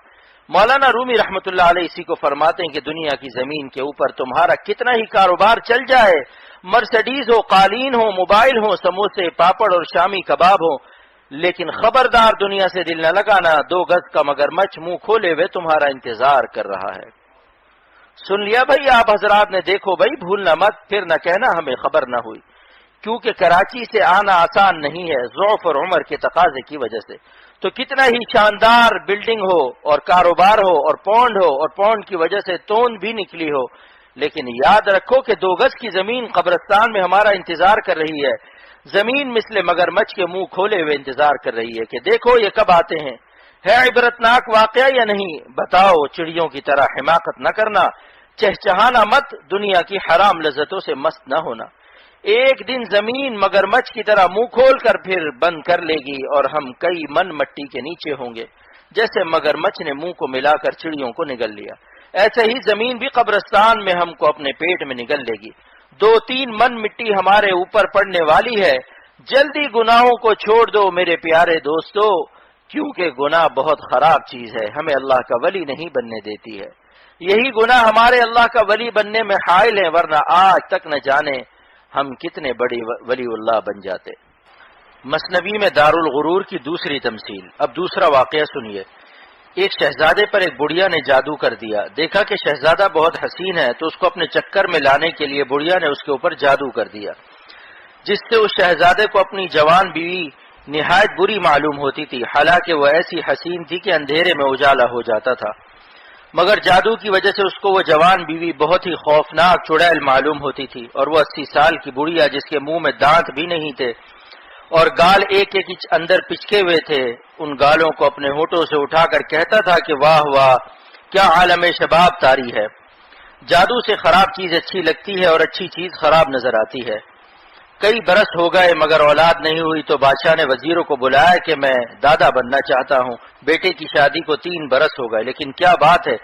[SPEAKER 1] مولانا رومی رحمۃ اللہ علیہ اسی کو فرماتے ہیں کہ دنیا کی زمین کے اوپر تمہارا کتنا ہی کاروبار چل جائے، مرسڈیز ہو، قالین ہو، موبائل ہو، سموسے، پاپڑ اور شامی کباب ہو، لیکن خبردار دنیا سے دل نہ لگانا، 2 گز کا مگرمچھ منہ کھولے ہوئے تمہارا انتظار کر رہا ہے۔ سن لیا بھائی آپ حضرات نے، دیکھو بھائی بھولنا مت، پھر نہ کہنا ہمیں خبر نہ ہوئی، کیونکہ کراچی سے آنا آسان نہیں ہے ضعف اور عمر کے تقاضے کی وجہ سے۔ تو کتنا ہی شاندار بلڈنگ ہو اور کاروبار ہو اور پونڈ کی وجہ سے توند بھی نکلی ہو، لیکن یاد رکھو کہ 2 گز کی زمین قبرستان میں ہمارا انتظار کر رہی ہے، زمین مثل مگرمچھ کے منہ کھولے ہوئے انتظار کر رہی ہے کہ دیکھو یہ کب آتے ہیں۔ ہے عبرتناک واقعہ یا نہیں؟ بتاؤ، چڑیوں کی طرح حماقت نہ کرنا، چہچہانا مت، دنیا کی حرام لذتوں سے مست نہ ہونا۔ ایک دن زمین مگرمچھ کی طرح منہ کھول کر پھر بند کر لے گی اور ہم کئی من مٹی کے نیچے ہوں گے، جیسے مگرمچھ نے منہ کو ملا کر چڑیوں کو نگل لیا، ایسے ہی زمین بھی قبرستان میں ہم کو اپنے پیٹ میں نگل لے گی۔ 2-3 من مٹی ہمارے اوپر پڑنے والی ہے، جلدی گناہوں کو چھوڑ دو میرے پیارے دوستو، کیونکہ گناہ بہت خراب چیز ہے، ہمیں اللہ کا ولی نہیں بننے دیتی ہے۔ یہی گناہ ہمارے اللہ کا ولی بننے میں حائل ہیں، ورنہ آج تک نہ جانے ہم کتنے بڑے ولی اللہ بن جاتے۔ مثنوی میں دارالغرور کی دوسری تمثیل۔ اب دوسرا واقعہ سنیے۔ ایک شہزادے پر ایک بڑھیا نے جادو کر دیا، دیکھا کہ شہزادہ بہت حسین ہے تو اس کو اپنے چکر میں لانے کے لیے بڑھیا نے اس کے اوپر جادو کر دیا، جس سے اس شہزادے کو اپنی جوان بیوی نہایت بری معلوم ہوتی تھی، حالانکہ وہ ایسی حسین تھی کہ اندھیرے میں اجالا ہو جاتا تھا، مگر جادو کی وجہ سے اس کو وہ جوان بیوی بہت ہی خوفناک چڑیل معلوم ہوتی تھی، اور وہ 80 سال کی بڑھیا جس کے منہ میں دانت بھی نہیں تھے اور گال ایک ایک انچ اندر پچکے ہوئے تھے، ان گالوں کو اپنے ہونٹوں سے اٹھا کر کہتا تھا کہ واہ واہ کیا عالم شباب طاری ہے۔ جادو سے خراب چیز اچھی لگتی ہے اور اچھی چیز خراب نظر آتی ہے۔ کئی برس ہو گئے مگر اولاد نہیں ہوئی تو بادشاہ نے وزیروں کو بلایا کہ میں دادا بننا چاہتا ہوں، بیٹے کی شادی کو 3 برس ہو گئے، لیکن کیا بات ہے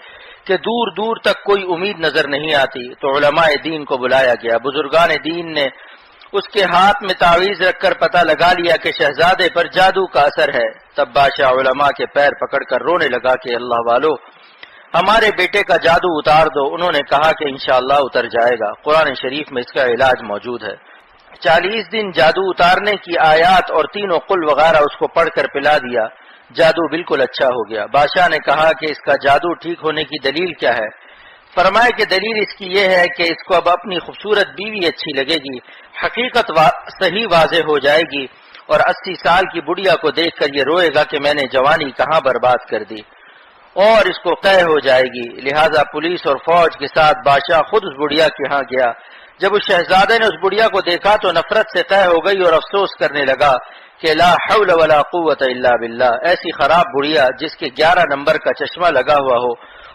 [SPEAKER 1] کہ دور دور تک کوئی امید نظر نہیں آتی۔ تو علماء دین کو بلایا گیا، بزرگان دین نے اس کے ہاتھ میں تعویذ رکھ کر پتہ لگا لیا کہ شہزادے پر جادو کا اثر ہے۔ تب بادشاہ علماء کے پیر پکڑ کر رونے لگا کہ اللہ والو ہمارے بیٹے کا جادو اتار دو۔ انہوں نے کہا کہ انشاءاللہ اتر جائے گا، قرآن شریف میں اس کا علاج موجود ہے۔ 40 دن جادو اتارنے کی آیات اور 3 قل وغیرہ اس کو پڑھ کر پلا دیا، جادو بالکل اچھا ہو گیا۔ بادشاہ نے کہا کہ اس کا جادو ٹھیک ہونے کی دلیل کیا ہے؟ فرمایا کہ دلیل اس کی یہ ہے کہ اس کو اب اپنی خوبصورت بیوی اچھی لگے گی، حقیقت صحیح واضح ہو جائے گی، اور 80 سال کی بڑھیا کو دیکھ کر یہ روئے گا کہ میں نے جوانی کہاں برباد کر دی، اور اس کو قے ہو جائے گی۔ لہذا پولیس اور فوج کے ساتھ بادشاہ خود اس بڑھیا کے ہاں گیا۔ جب اس شہزادے نے اس بڑھیا کو دیکھا تو نفرت سے قے ہو گئی اور افسوس کرنے لگا کہ لا حول ولا قوت الا باللہ، ایسی خراب بڑھیا جس کے 11 نمبر کا چشمہ لگا ہوا ہو،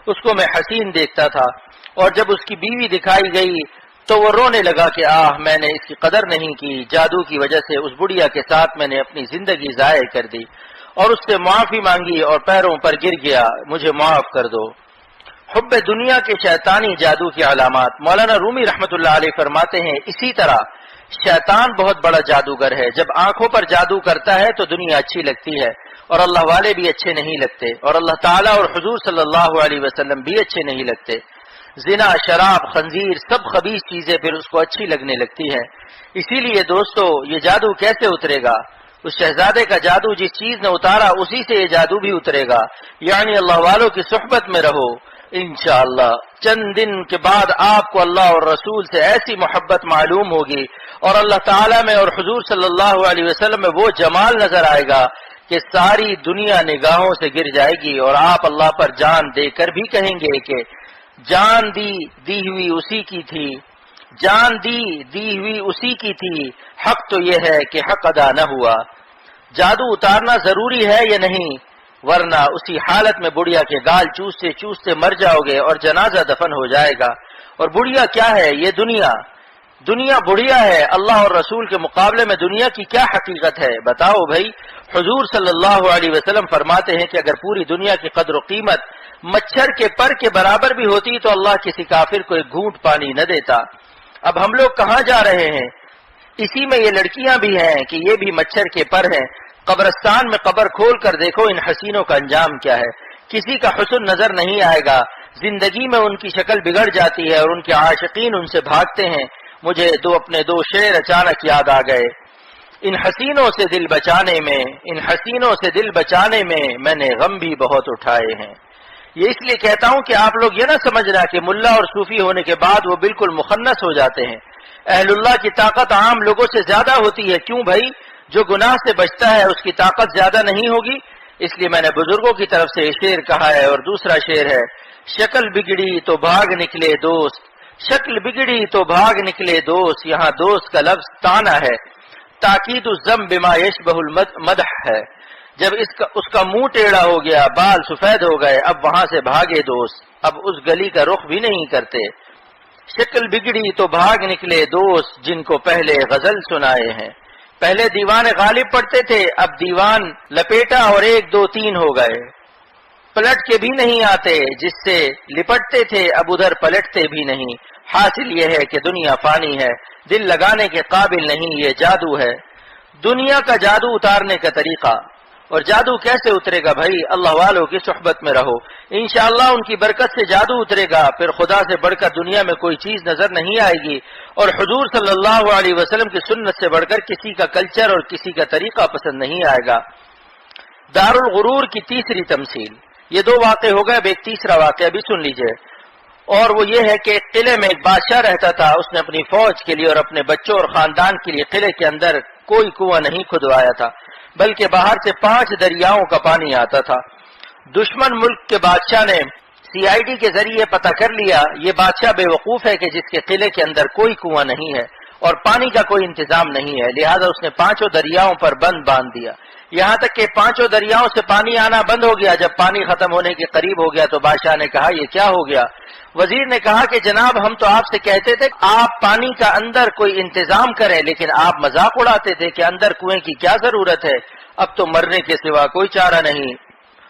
[SPEAKER 1] اس کو میں حسین دیکھتا تھا، اور جب اس کی بیوی دکھائی گئی تو وہ رونے لگا کہ میں نے اس کی قدر نہیں کی، جادو کی وجہ سے اس بڑھیا کے ساتھ میں نے اپنی زندگی ضائع کر دی، اور اس سے معافی مانگی اور پیروں پر گر گیا، مجھے معاف کر دو۔ حب دنیا کے شیطانی جادو کی علامات۔ مولانا رومی رحمۃ اللہ علیہ فرماتے ہیں اسی طرح شیطان بہت بڑا جادوگر ہے، جب آنکھوں پر جادو کرتا ہے تو دنیا اچھی لگتی ہے اور اللہ والے بھی اچھے نہیں لگتے، اور اللہ تعالیٰ اور حضور صلی اللہ علیہ وسلم بھی اچھے نہیں لگتے۔ زنا، شراب، خنزیر، سب خبیث چیزیں پھر اس کو اچھی لگنے لگتی ہیں۔ اسی لیے دوستو یہ جادو کیسے اترے گا؟ اس شہزادے کا جادو جس چیز نے اتارا اسی سے یہ جادو بھی اترے گا، یعنی اللہ والوں کی صحبت میں رہو، انشاءاللہ چند دن کے بعد آپ کو اللہ اور رسول سے ایسی محبت معلوم ہوگی اور اللہ تعالیٰ میں اور حضور صلی اللہ علیہ وسلم میں وہ جمال نظر آئے گا کہ ساری دنیا نگاہوں سے گر جائے گی، اور آپ اللہ پر جان دے کر بھی کہیں گے کہ جان دی ہوئی اسی کی تھی، جان دی ہوئی اسی کی تھی، حق تو یہ ہے کہ حق ادا نہ ہوا۔ جادو اتارنا ضروری ہے یا نہیں؟ ورنہ اسی حالت میں بڑھیا کے گال چوستے چوستے مر جاؤ گے اور جنازہ دفن ہو جائے گا۔ اور بڑھیا کیا ہے؟ یہ دنیا بڑھیا ہے۔ اللہ اور رسول کے مقابلے میں دنیا کی کیا حقیقت ہے؟ بتاؤ بھائی۔ حضور صلی اللہ علیہ وسلم فرماتے ہیں کہ اگر پوری دنیا کی قدر و قیمت مچھر کے پر کے برابر بھی ہوتی تو اللہ کسی کافر کو ایک گھونٹ پانی نہ دیتا۔ اب ہم لوگ کہاں جا رہے ہیں؟ اسی میں یہ لڑکیاں بھی ہیں کہ یہ بھی مچھر کے پر ہیں۔ قبرستان میں قبر کھول کر دیکھو ان حسینوں کا انجام کیا ہے۔ کسی کا حسن نظر نہیں آئے گا، زندگی میں ان کی شکل بگڑ جاتی ہے اور ان کے عاشقین ان سے بھاگتے ہیں۔ مجھے اپنے دو شعر اچانک یاد آ گئے۔ ان حسینوں سے دل بچانے میں میں نے غم بھی بہت اٹھائے ہیں۔ یہ اس لیے کہتا ہوں کہ آپ لوگ یہ نہ سمجھنا کہ ملا اور صوفی ہونے کے بعد وہ بالکل مخنث ہو جاتے ہیں۔ اہل اللہ کی طاقت عام لوگوں سے زیادہ ہوتی ہے۔ کیوں بھائی؟ جو گناہ سے بچتا ہے اس کی طاقت زیادہ نہیں ہوگی؟ اس لیے میں نے بزرگوں کی طرف سے یہ شعر کہا ہے۔ اور دوسرا شعر ہے، شکل بگڑی تو بھاگ نکلے دوست، شکل بگڑی تو بھاگ نکلے دوست، یہاں دوست کا لفظ تانا ہے، تاکید الذم بما یشبہ المدح ہے۔ جب اس کا منہ ٹیڑھا ہو گیا، بال سفید ہو گئے، اب وہاں سے بھاگے دوست، اب اس گلی کا رخ بھی نہیں کرتے۔ شکل بگڑی تو بھاگ نکلے دوست، جن کو پہلے غزل سنائے ہیں۔ پہلے دیوان غالب پڑھتے تھے، اب دیوان لپیٹا اور 1 2 3 ہو گئے، پلٹ کے بھی نہیں آتے۔ جس سے لپٹتے تھے اب ادھر پلٹتے بھی نہیں۔ حاصل یہ ہے کہ دنیا فانی ہے، دل لگانے کے قابل نہیں، یہ جادو ہے۔ دنیا کا جادو اتارنے کا طریقہ، اور جادو کیسے اترے گا بھائی؟ اللہ والوں کی صحبت میں رہو، انشاءاللہ ان کی برکت سے جادو اترے گا۔ پھر خدا سے بڑھ کر دنیا میں کوئی چیز نظر نہیں آئے گی، اور حضور صلی اللہ علیہ وسلم کی سنت سے بڑھ کر کسی کا کلچر اور کسی کا طریقہ پسند نہیں آئے گا۔ دار الغرور کی تیسری تمثیل، یہ 2 واقع ہو گئے، اب ایک تیسرا واقعہ بھی سن لیجئے، اور وہ یہ ہے کہ ایک قلعے میں ایک بادشاہ رہتا تھا۔ اس نے اپنی فوج کے لیے اور اپنے بچوں اور خاندان کے لیے قلعے کے اندر کوئی کنواں نہیں کھدوایا تھا، بلکہ باہر سے 5 دریاؤں کا پانی آتا تھا۔ دشمن ملک کے بادشاہ نے CID کے ذریعے پتہ کر لیا یہ بادشاہ بے وقوف ہے کہ جس کے قلعے کے اندر کوئی کنواں نہیں ہے اور پانی کا کوئی انتظام نہیں ہے، لہذا اس نے 5 دریاؤں پر بند باندھ دیا، یہاں تک کہ 5 دریاؤں سے پانی آنا بند ہو گیا۔ جب پانی ختم ہونے کے قریب ہو گیا تو بادشاہ نے کہا یہ کیا ہو گیا؟ وزیر نے کہا کہ جناب ہم تو آپ سے کہتے تھے آپ پانی کا اندر کوئی انتظام کریں، لیکن آپ مذاق اڑاتے تھے کہ اندر کنویں کی کیا ضرورت ہے، اب تو مرنے کے سوا کوئی چارہ نہیں۔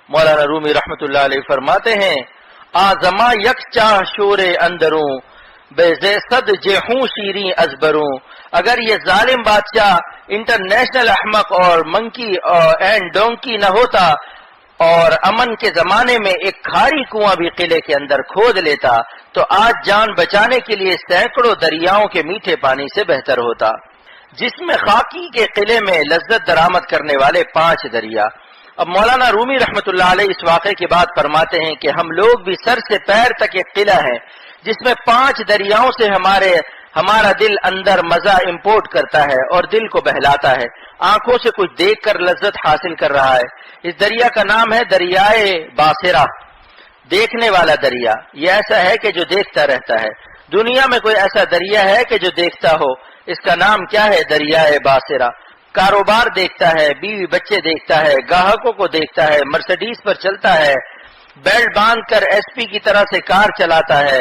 [SPEAKER 1] مولانا رومی رحمت اللہ علیہ فرماتے ہیں، آزما یک چاہ شور اندروں بے صد جہوں شیریں ازبروں۔ اگر یہ ظالم بادشاہ انٹرنیشنل احمق اور منکی اینڈ ڈونکی نہ ہوتا اور امن کے زمانے میں ایک کھاری کنواں بھی قلعے کے اندر کھود لیتا تو آج جان بچانے کے لیے سینکڑوں دریاؤں کے میٹھے پانی سے بہتر ہوتا۔ جس میں خاکی کے قلعے میں لذت درآمد کرنے والے 5 دریا۔ اب مولانا رومی رحمت اللہ علیہ اس واقعے کے بعد فرماتے ہیں کہ ہم لوگ بھی سر سے پیر تک ایک قلعہ ہے جس میں 5 دریاؤں سے ہمارا دل اندر مزہ امپورٹ کرتا ہے اور دل کو بہلاتا ہے، آنکھوں سے کچھ دیکھ کر لذت حاصل کر رہا ہے۔ اس دریا کا نام ہے دریائے باصرہ، دیکھنے والا دریا۔ یہ ایسا ہے کہ جو دیکھتا رہتا ہے۔ دنیا میں کوئی ایسا دریا ہے کہ جو دیکھتا ہو؟ اس کا نام کیا ہے؟ دریائے باصرہ۔ کاروبار دیکھتا ہے، بیوی بچے دیکھتا ہے، گاہکوں کو دیکھتا ہے، مرسیڈیز پر چلتا ہے، بیلٹ باندھ کر SP کی طرح سے کار چلاتا ہے۔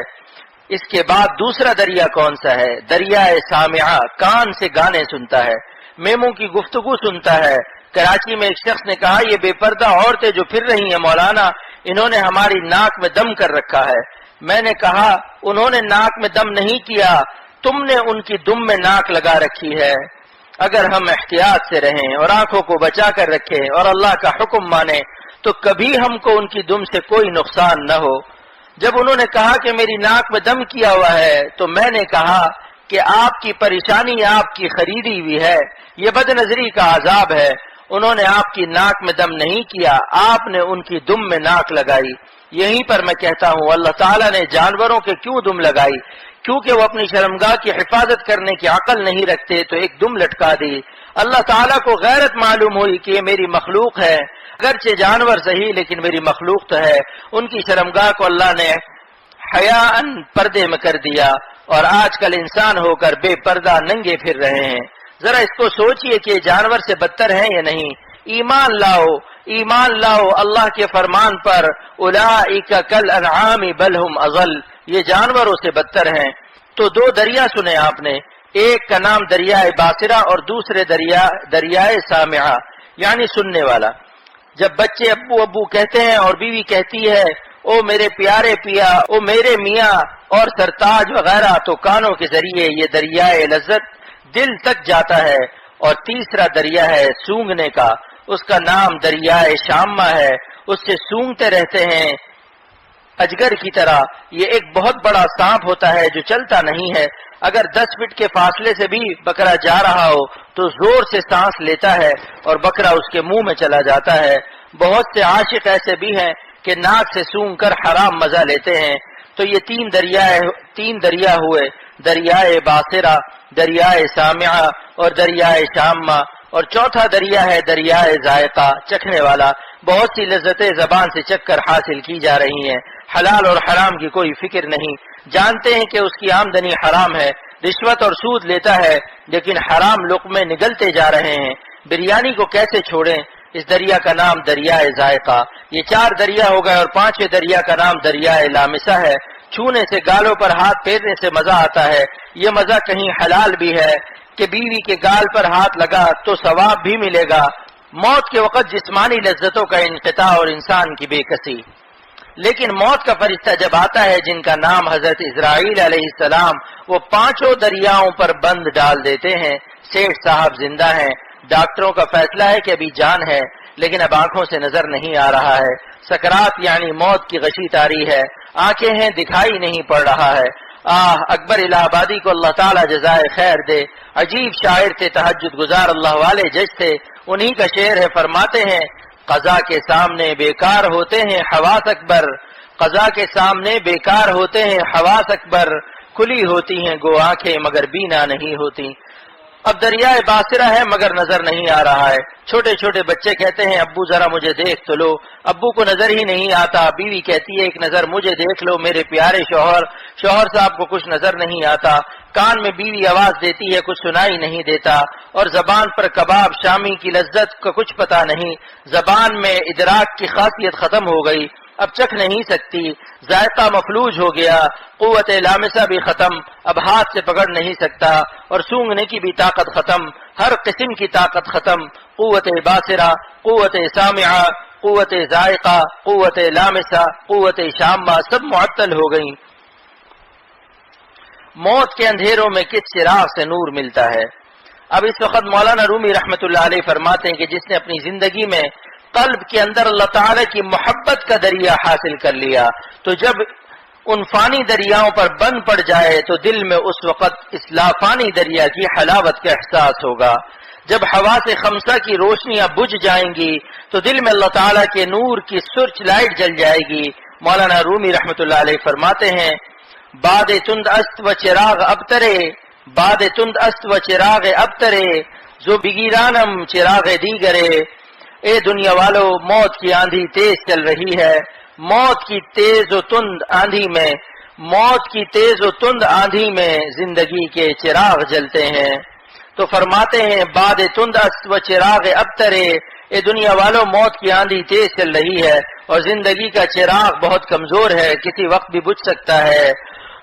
[SPEAKER 1] اس کے بعد دوسرا دریا کون سا ہے؟ دریائے سامعہ، کان سے گانے سنتا ہے، میموں کی گفتگو سنتا ہے۔ کراچی میں ایک شخص نے کہا یہ بے پردہ عورتیں جو پھر رہی ہیں مولانا، انہوں نے ہماری ناک میں دم کر رکھا ہے۔ میں نے کہا انہوں نے ناک میں دم نہیں کیا، تم نے ان کی دم میں ناک لگا رکھی ہے۔ اگر ہم احتیاط سے رہیں اور آنکھوں کو بچا کر رکھیں اور اللہ کا حکم مانیں تو کبھی ہم کو ان کی دم سے کوئی نقصان نہ ہو۔ جب انہوں نے کہا کہ میری ناک میں دم کیا ہوا ہے تو میں نے کہا کہ آپ کی پریشانی آپ کی خریدی ہوئی ہے، یہ بد نظری کا عذاب ہے۔ انہوں نے آپ کی ناک میں دم نہیں کیا، آپ نے ان کی دم میں ناک لگائی۔ یہیں پر میں کہتا ہوں اللہ تعالیٰ نے جانوروں کے کیوں دم لگائی؟ کیونکہ وہ اپنی شرمگاہ کی حفاظت کرنے کی عقل نہیں رکھتے تو ایک دم لٹکا دی۔ اللہ تعالیٰ کو غیرت معلوم ہوئی کہ یہ میری مخلوق ہے، اگرچہ جانور صحیح لیکن میری مخلوق تو ہے۔ ان کی شرمگاہ کو اللہ نے حیاءً پردے میں کر دیا، اور آج کل انسان ہو کر بے پردہ ننگے پھر رہے ہیں۔ ذرا اس کو سوچئے کہ جانور سے بدتر ہیں یا نہیں۔ ایمان لاؤ، ایمان لاؤ اللہ کے فرمان پر، اولئک کالانعام بل ہم اضل، یہ جانوروں سے بدتر ہیں۔ تو دو دریا سنے آپ نے، ایک کا نام دریائے باصرہ اور دوسرے دریائے سامعہ، یعنی سننے والا۔ جب بچے ابو ابو کہتے ہیں اور بیوی کہتی ہے او میرے پیارے پیا، او میرے میاں اور سرتاج وغیرہ، تو کانوں کے ذریعے یہ دریائے لذت دل تک جاتا ہے۔ اور تیسرا دریا ہے سونگنے کا، اس کا نام دریائے شامہ ہے، اس سے سونگتے رہتے ہیں اجگر کی طرح۔ یہ ایک بہت بڑا سانپ ہوتا ہے جو چلتا نہیں ہے، اگر 10 فٹ کے فاصلے سے بھی بکرا جا رہا ہو تو زور سے سانس لیتا ہے اور بکرا اس کے منہ میں چلا جاتا ہے۔ بہت سے عاشق ایسے بھی ہیں کہ ناک سے سونگ کر حرام مزہ لیتے ہیں۔ تو یہ تین دریا ہوئے، دریائے باصرہ، دریائے سامعہ اور دریائے شامہ، اور چوتھا دریا ہے دریائے ذائقہ، چکھنے والا۔ بہت سی لذتیں زبان سے چکھ کر حاصل کی جا رہی ہیں، حلال اور حرام کی کوئی فکر نہیں، جانتے ہیں کہ اس کی آمدنی حرام ہے، رشوت اور سود لیتا ہے لیکن حرام لقمے نگلتے جا رہے ہیں۔ بریانی کو کیسے چھوڑیں؟ اس دریا کا نام دریائے ذائقہ۔ یہ 4 دریا ہو گئے، اور 5ویں دریا کا نام دریائے لامسہ ہے۔ چھونے سے، گالوں پر ہاتھ پھیرنے سے مزہ آتا ہے۔ یہ مزہ کہیں حلال بھی ہے کہ بیوی کے گال پر ہاتھ لگا تو ثواب بھی ملے گا۔ موت کے وقت جسمانی لذتوں کا انقطاع اور انسان کی بے کسی، لیکن موت کا فرشتہ جب آتا ہے جن کا نام حضرت اسرائیل علیہ السلام، وہ 5 دریاؤں پر بند ڈال دیتے ہیں۔ سیٹھ صاحب زندہ ہیں، ڈاکٹروں کا فیصلہ ہے کہ ابھی جان ہے، لیکن اب آنکھوں سے نظر نہیں آ رہا ہے۔ سکرات یعنی موت کی غشی طاری ہے، آنکھیں ہیں دکھائی نہیں پڑ رہا ہے۔ اکبر الہ آبادی کو اللہ تعالیٰ جزائے خیر دے، عجیب شاعر تھے، تہجد گزار اللہ والے جج تھے۔ انہی کا شعر ہے، فرماتے ہیں قضا کے سامنے بیکار ہوتے ہیں حواس اکبر، قضا کے سامنے بیکار ہوتے ہیں حواس اکبر، کھلی ہوتی ہیں گو آنکھیں مگر بینا نہیں ہوتی۔ اب دریائے باصرہ ہے مگر نظر نہیں آ رہا ہے۔ چھوٹے چھوٹے بچے کہتے ہیں ابو ذرا مجھے دیکھ تو لو، ابو کو نظر ہی نہیں آتا۔ بیوی کہتی ہے ایک نظر مجھے دیکھ لو میرے پیارے شوہر، شوہر صاحب کو کچھ نظر نہیں آتا۔ کان میں بیوی آواز دیتی ہے کچھ سنائی نہیں دیتا، اور زبان پر کباب شامی کی لذت کا کچھ پتہ نہیں۔ زبان میں ادراک کی خاصیت ختم ہو گئی، اب چکھ نہیں سکتی، ذائقہ مفلوج ہو گیا، قوت لامسہ بھی ختم، اب ہاتھ سے پکڑ نہیں سکتا، اور سونگنے کی بھی طاقت ختم، ہر قسم کی طاقت ختم۔ قوت باصرہ، قوت سامعہ، قوت ذائقہ، قوت لامسہ، قوت شامہ سب معطل ہو گئیں۔ موت کے اندھیروں میں کس چراغ سے نور ملتا ہے؟ اب اس وقت مولانا رومی رحمۃ اللہ علیہ فرماتے ہیں کہ جس نے اپنی زندگی میں قلب کے اندر اللہ تعالی کی محبت کا دریا حاصل کر لیا، تو جب ان فانی دریاؤں پر بند پڑ جائے تو دل میں اس وقت اس لافانی دریا کی حلاوت کا احساس ہوگا۔ جب حواس خمسہ کی روشنیاں بجھ جائیں گی تو دل میں اللہ تعالیٰ کے نور کی سرچ لائٹ جل جائے گی۔ مولانا رومی رحمۃ اللہ علیہ فرماتے ہیں باد تند است و چراغ ابترے، باد تند است و چراغ ابترے، زو بگیرانم چراغ دیگرے۔ اے دنیا والو، موت کی آندھی تیز چل رہی ہے، موت کی تیز و تند آندھی میں، موت کی تیز و تند آندھی میں زندگی کے چراغ جلتے ہیں۔ تو فرماتے ہیں باد تند است و چراغ ابترے، اے دنیا والو موت کی آندھی تیز چل رہی ہے اور زندگی کا چراغ بہت کمزور ہے، کسی وقت بھی بجھ سکتا ہے۔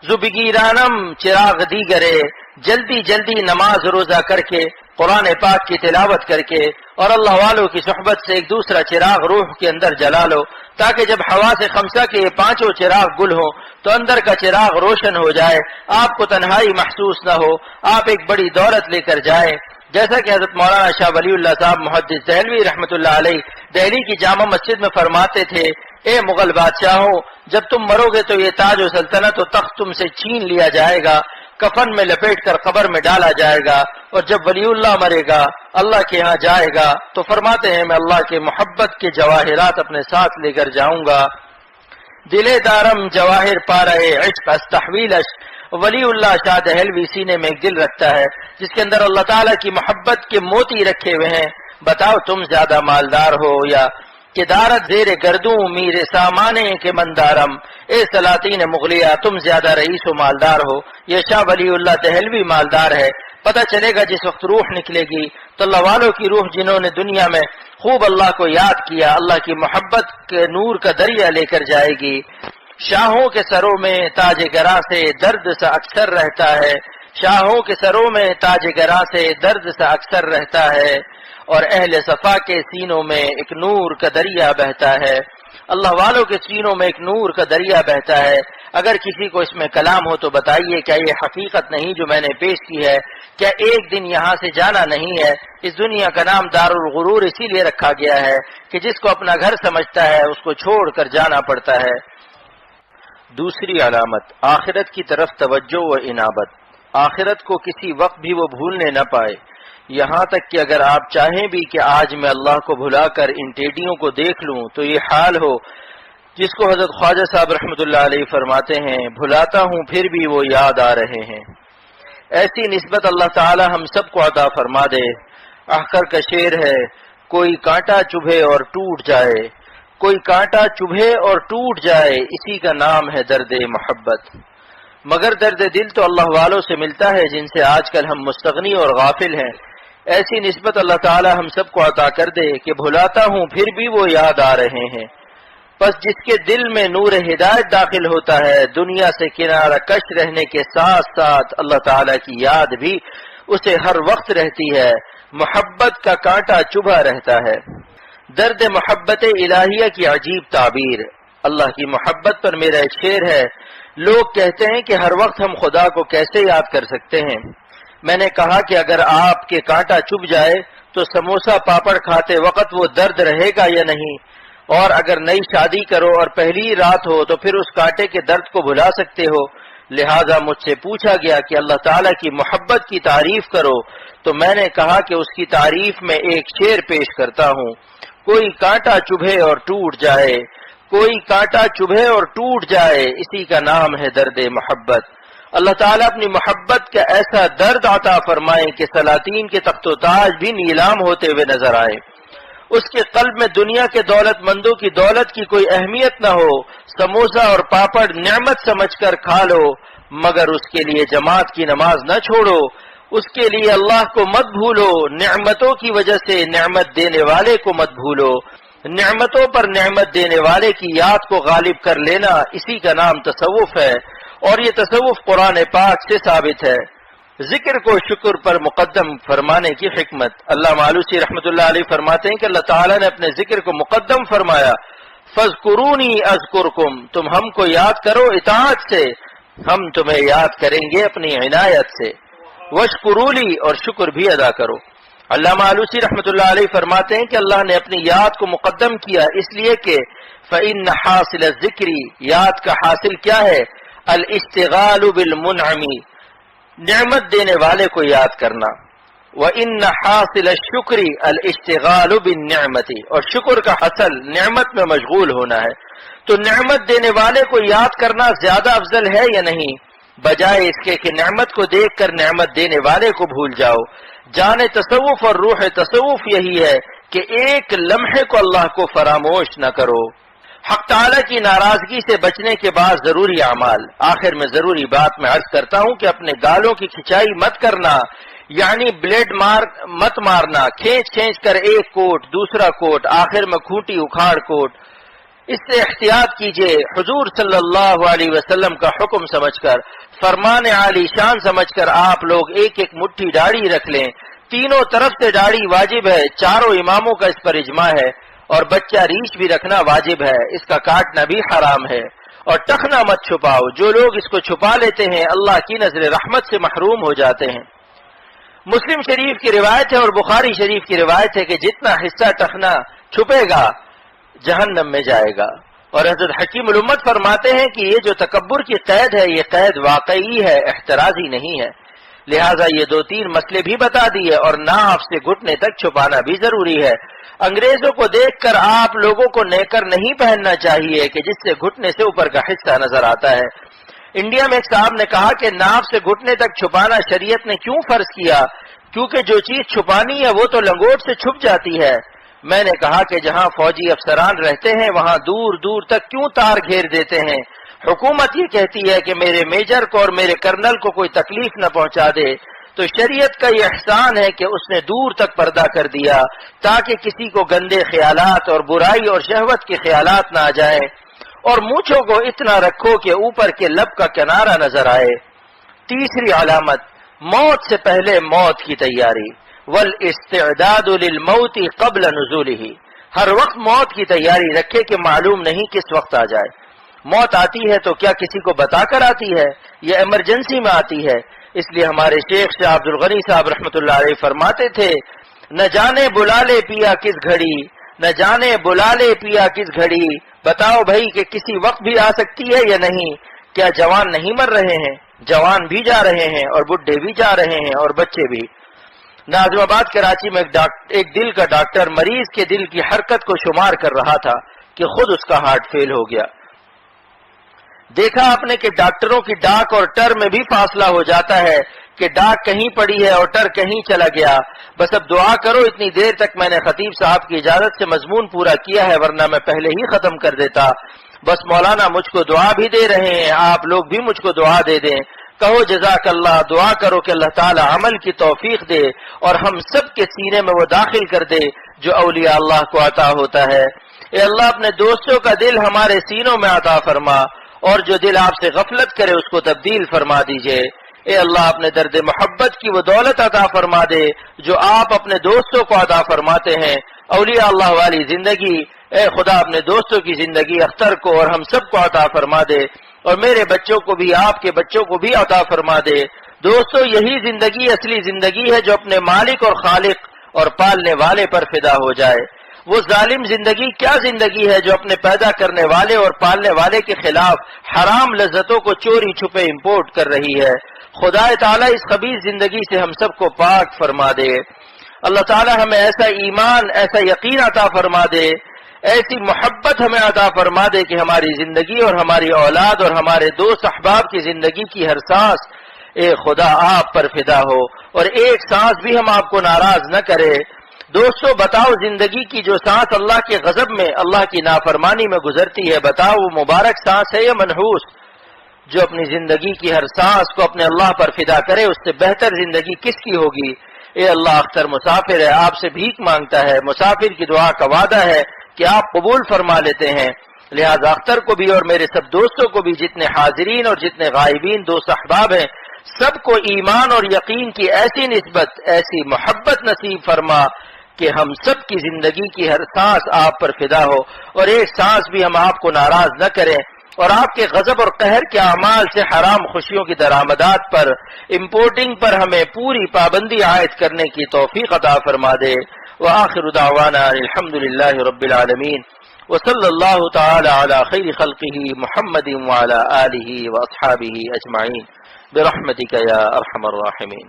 [SPEAKER 1] زبگیرانم چراغ دیگرے، جلدی جلدی نماز روزہ کر کے، قرآن پاک کی تلاوت کر کے اور اللہ والوں کی صحبت سے ایک دوسرا چراغ روح کے اندر جلا لو، تاکہ جب حواس خمسہ کے یہ 5 چراغ گل ہو تو اندر کا چراغ روشن ہو جائے، آپ کو تنہائی محسوس نہ ہو، آپ ایک بڑی دولت لے کر جائیں۔ جیسا کہ حضرت مولانا شاہ ولی اللہ صاحب محدث دہلوی رحمۃ اللہ علیہ دہلی کی جامع مسجد میں فرماتے تھے اے مغل بادشاہوں، جب تم مرو گے تو یہ تاج و سلطنت و تخت تم سے چھین لیا جائے گا، کفن میں لپیٹ کر قبر میں ڈالا جائے گا، اور جب ولی اللہ مرے گا اللہ کے ہاں جائے گا تو فرماتے ہیں میں اللہ کے محبت کے جواہرات اپنے ساتھ لے کر جاؤں گا۔ دلے دارم جواہر پا رہے عشق استحویلش، ولی اللہ شاہ دہلوی سینے میں ایک دل رکھتا ہے جس کے اندر اللہ تعالیٰ کی محبت کے موتی رکھے ہوئے ہیں۔ بتاؤ تم زیادہ مالدار ہو یا کہ دارت زیر گردوں میر سامانے کے مندارم، اے سلاطین مغلیہ تم زیادہ رئیس و مالدار ہو یہ شاہ ولی اللہ دہلوی مالدار ہے۔ پتہ چلے گا جس وقت روح نکلے گی تو اللہ والوں کی روح جنہوں نے دنیا میں خوب اللہ کو یاد کیا اللہ کی محبت کے نور کا دریا لے کر جائے گی۔ شاہوں کے سروں میں تاج گرا سے درد سا اکثر رہتا ہے، شاہوں کے سروں میں تاج گرا سے درد سا اکثر رہتا ہے، اور اہل صفا کے سینوں میں ایک نور کا دریا بہتا ہے۔ اللہ والوں کے سینوں میں ایک نور کا دریا بہتا ہے۔ اگر کسی کو اس میں کلام ہو تو بتائیے کیا یہ حقیقت نہیں جو میں نے پیش کی ہے؟ کیا ایک دن یہاں سے جانا نہیں ہے؟ اس دنیا کا نام دار الغرور اسی لیے رکھا گیا ہے کہ جس کو اپنا گھر سمجھتا ہے اس کو چھوڑ کر جانا پڑتا ہے۔ دوسری علامت آخرت کی طرف توجہ و انابت، آخرت کو کسی وقت بھی وہ بھولنے نہ پائے، یہاں تک کہ اگر آپ چاہیں بھی کہ آج میں اللہ کو بھلا کر ان ٹیڈیوں کو دیکھ لوں تو یہ حال ہو جس کو حضرت خواجہ صاحب رحمۃ اللہ علیہ فرماتے ہیں بھلاتا ہوں پھر بھی وہ یاد آ رہے ہیں۔ ایسی نسبت اللہ تعالی ہم سب کو عطا فرما دے۔ احقر کا شعر ہے، کوئی کانٹا چبھے اور ٹوٹ جائے، کوئی کانٹا چبھے اور ٹوٹ جائے، اسی کا نام ہے درد محبت۔ مگر درد دل تو اللہ والوں سے ملتا ہے جن سے آج کل ہم مستغنی اور غافل ہیں۔ ایسی نسبت اللہ تعالی ہم سب کو عطا کر دے کہ بھلاتا ہوں پھر بھی وہ یاد آ رہے ہیں۔ بس جس کے دل میں نور ہدایت داخل ہوتا ہے دنیا سے کنارہ کش رہنے کے ساتھ ساتھ اللہ تعالی کی یاد بھی اسے ہر وقت رہتی ہے، محبت کا کانٹا چبھا رہتا ہے۔ درد محبت الہیہ کی عجیب تعبیر، اللہ کی محبت پر میرا ایک شعر ہے، لوگ کہتے ہیں کہ ہر وقت ہم خدا کو کیسے یاد کر سکتے ہیں؟ میں نے کہا کہ اگر آپ کے کانٹا چبھ جائے تو سموسہ پاپڑ کھاتے وقت وہ درد رہے گا یا نہیں؟ اور اگر نئی شادی کرو اور پہلی رات ہو تو پھر اس کانٹے کے درد کو بھلا سکتے ہو؟ لہٰذا مجھ سے پوچھا گیا کہ اللہ تعالیٰ کی محبت کی تعریف کرو تو میں نے کہا کہ اس کی تعریف میں ایک شعر پیش کرتا ہوں، کوئی کانٹا چبھے اور ٹوٹ جائے، کوئی کانٹا چبھے اور ٹوٹ جائے، اسی کا نام ہے درد محبت۔ اللہ تعالیٰ اپنی محبت کا ایسا درد عطا فرمائے کہ سلاطین کے تخت و تاج بھی نیلام ہوتے ہوئے نظر آئے، اس کے قلب میں دنیا کے دولت مندوں کی دولت کی کوئی اہمیت نہ ہو، سموسہ اور پاپڑ نعمت سمجھ کر کھا لو مگر اس کے لیے جماعت کی نماز نہ چھوڑو، اس کے لیے اللہ کو مت بھولو، نعمتوں کی وجہ سے نعمت دینے والے کو مت بھولو، نعمتوں پر نعمت دینے والے کی یاد کو غالب کر لینا اسی کا نام تصوف ہے، اور یہ تصوف قرآن پاک سے ثابت ہے۔ ذکر کو شکر پر مقدم فرمانے کی حکمت، علامہ آلوسی رحمۃ اللہ علیہ فرماتے ہیں کہ اللہ تعالیٰ نے اپنے ذکر کو مقدم فرمایا، فاذکرونی اذکرکم، تم ہم کو یاد کرو اطاعت سے، ہم تمہیں یاد کریں گے اپنی عنایت سے، واشکرولی، اور شکر بھی ادا کرو۔ علامہ آلوسی رحمۃ اللہ علیہ فرماتے ہیں کہ اللہ نے اپنی یاد کو مقدم کیا اس لیے کہ فإن حاصل الذکر، یاد کا حاصل کیا ہے؟ الاشتغال بالمنعم، نعمت دینے والے کو یاد کرنا، وإن حاصل الشکر الاشتغال بالنعمت، اور شکر کا حاصل نعمت میں مشغول ہونا ہے۔ تو نعمت دینے والے کو یاد کرنا زیادہ افضل ہے یا نہیں، بجائے اس کے کہ نعمت کو دیکھ کر نعمت دینے والے کو بھول جاؤ۔ جان تصوف اور روح تصوف یہی ہے کہ ایک لمحے کو اللہ کو فراموش نہ کرو۔ حق تعالیٰ کی ناراضگی سے بچنے کے بعد ضروری اعمال، آخر میں ضروری بات میں عرض کرتا ہوں کہ اپنے گالوں کی کھچائی مت کرنا، یعنی بلیڈ مت مارنا، کھینچ کھینچ کر ایک کوٹ دوسرا کوٹ، آخر میں کھوٹی اکھاڑ کوٹ، اس سے احتیاط کیجیے۔ حضور صلی اللہ علیہ وسلم کا حکم سمجھ کر، فرمان عالی شان سمجھ کر آپ لوگ ایک ایک مٹھی داڑھی رکھ لیں، تینوں طرف سے داڑھی واجب ہے، چاروں اماموں کا اس پر اجماع ہے، اور بچہ ریچھ بھی رکھنا واجب ہے، اس کا کاٹنا بھی حرام ہے، اور ٹخنا مت چھپاؤ، جو لوگ اس کو چھپا لیتے ہیں اللہ کی نظر رحمت سے محروم ہو جاتے ہیں۔ مسلم شریف کی روایت ہے اور بخاری شریف کی روایت ہے کہ جتنا حصہ ٹخنا چھپے گا جہنم میں جائے گا، اور حضرت حکیم الامت فرماتے ہیں کہ یہ جو تکبر کی قید ہے یہ قید واقعی ہے، احترازی نہیں ہے، لہٰذا یہ 2-3 مسئلے بھی بتا دیے اور ناف سے گھٹنے تک چھپانا بھی ضروری ہے۔ انگریزوں کو دیکھ کر آپ لوگوں کو نیکر نہیں پہننا چاہیے کہ جس سے گھٹنے سے اوپر کا حصہ نظر آتا ہے۔ انڈیا میں ایک صاحب نے کہا کہ ناف سے گھٹنے تک چھپانا شریعت نے کیوں فرض کیا؟ کیونکہ جو چیز چھپانی ہے وہ تو لنگوٹ سے چھپ جاتی ہے۔ میں نے کہا کہ جہاں فوجی افسران رہتے ہیں وہاں دور دور تک کیوں تار گھیر دیتے ہیں؟ حکومت یہ کہتی ہے کہ میرے میجر کو اور میرے کرنل کو کوئی تکلیف نہ پہنچا دے، تو شریعت کا یہ احسان ہے کہ اس نے دور تک پردہ کر دیا تاکہ کسی کو گندے خیالات اور برائی اور شہوت کے خیالات نہ آ جائیں، اور مونچھوں کو اتنا رکھو کہ اوپر کے لب کا کنارہ نظر آئے۔ تیسری علامت، موت سے پہلے موت کی تیاری، والاستعداد للموت قبل نزولہ، ہر وقت موت کی تیاری رکھے کہ معلوم نہیں کس وقت آ جائے۔ موت آتی ہے تو کیا کسی کو بتا کر آتی ہے یا ایمرجنسی میں آتی ہے؟ اس لیے ہمارے شیخ شاہ عبد الغنی صاحب رحمۃ اللہ علیہ فرماتے تھے، نہ جانے بلا لے پیا کس گھڑی، نہ جانے بلا لے پیا کس گھڑی، بتاؤ بھائی کہ کسی وقت بھی آ سکتی ہے یا نہیں؟ کیا جوان نہیں مر رہے ہیں؟ جوان بھی جا رہے ہیں اور بڈھے بھی جا رہے ہیں اور بچے بھی۔ ناظم آباد کراچی میں ایک دل کا ڈاکٹر مریض کے دل کی حرکت کو شمار کر رہا تھا کہ خود اس کا ہارٹ فیل ہو گیا۔ دیکھا آپ نے کہ ڈاکٹروں کی ڈاک اور ٹر میں بھی فاصلہ ہو جاتا ہے کہ ڈاک کہیں پڑی ہے اور ٹر کہیں چلا گیا۔ بس اب دعا کرو، اتنی دیر تک میں نے خطیب صاحب کی اجازت سے مضمون پورا کیا ہے، ورنہ میں پہلے ہی ختم کر دیتا۔ بس مولانا مجھ کو دعا بھی دے رہے ہیں، آپ لوگ بھی مجھ کو دعا دے دیں، کہو جزاک اللہ، دعا کرو کہ اللہ تعالی عمل کی توفیق دے اور ہم سب کے سینے میں وہ داخل کر دے جو اولیاء اللہ کو عطا ہوتا ہے۔ اے اللہ اپنے دوستوں کا دل ہمارے سینوں میں عطا فرما، اور جو دل آپ سے غفلت کرے اس کو تبدیل فرما دیجئے۔ اے اللہ اپنے درد محبت کی وہ دولت عطا فرما دے جو آپ اپنے دوستوں کو عطا فرماتے ہیں، اولیاء اللہ والی زندگی۔ اے خدا اپنے دوستوں کی زندگی اختر کو اور ہم سب کو عطا فرما دے، اور میرے بچوں کو بھی، آپ کے بچوں کو بھی عطا فرما دے۔ دوستو، یہی زندگی اصلی زندگی ہے جو اپنے مالک اور خالق اور پالنے والے پر فدا ہو جائے۔ وہ ظالم زندگی کیا زندگی ہے جو اپنے پیدا کرنے والے اور پالنے والے کے خلاف حرام لذتوں کو چوری چھپے امپورٹ کر رہی ہے۔ خدا تعالیٰ اس خبیث زندگی سے ہم سب کو پاک فرما دے۔ اللہ تعالیٰ ہمیں ایسا ایمان، ایسا یقین عطا فرما دے، ایسی محبت ہمیں عطا فرما دے کہ ہماری زندگی اور ہماری اولاد اور ہمارے دوست احباب کی زندگی کی ہر سانس اے خدا آپ پر فدا ہو، اور ایک سانس بھی ہم آپ کو ناراض نہ کرے۔ دوستو بتاؤ، زندگی کی جو سانس اللہ کے غضب میں، اللہ کی نافرمانی میں گزرتی ہے، بتاؤ وہ مبارک سانس ہے یا منحوس؟ جو اپنی زندگی کی ہر سانس کو اپنے اللہ پر فدا کرے اس سے بہتر زندگی کس کی ہوگی؟ اے اللہ، اختر مسافر ہے، آپ سے بھیک مانگتا ہے، مسافر کی دعا کا وعدہ ہے کہ آپ قبول فرما لیتے ہیں، لہذا اختر کو بھی اور میرے سب دوستوں کو بھی، جتنے حاضرین اور جتنے غائبین دوست احباب ہیں، سب کو ایمان اور یقین کی ایسی نسبت، ایسی محبت نصیب فرما کہ ہم سب کی زندگی کی ہر سانس آپ پر فدا ہو، اور ایک سانس بھی ہم آپ کو ناراض نہ کریں، اور آپ کے غضب اور قہر کے اعمال سے حرام خوشیوں کی درآمدات پر، امپورٹنگ پر ہمیں پوری پابندی عائد کرنے کی توفیق عطا فرما دے۔ وآخر دعوانا الحمدللہ رب العالمین، وصلی اللہ تعالی علی خیر خلقہ محمد وعلی آلہ واصحابہ اجمعین برحمتک یا ارحم الراحمین۔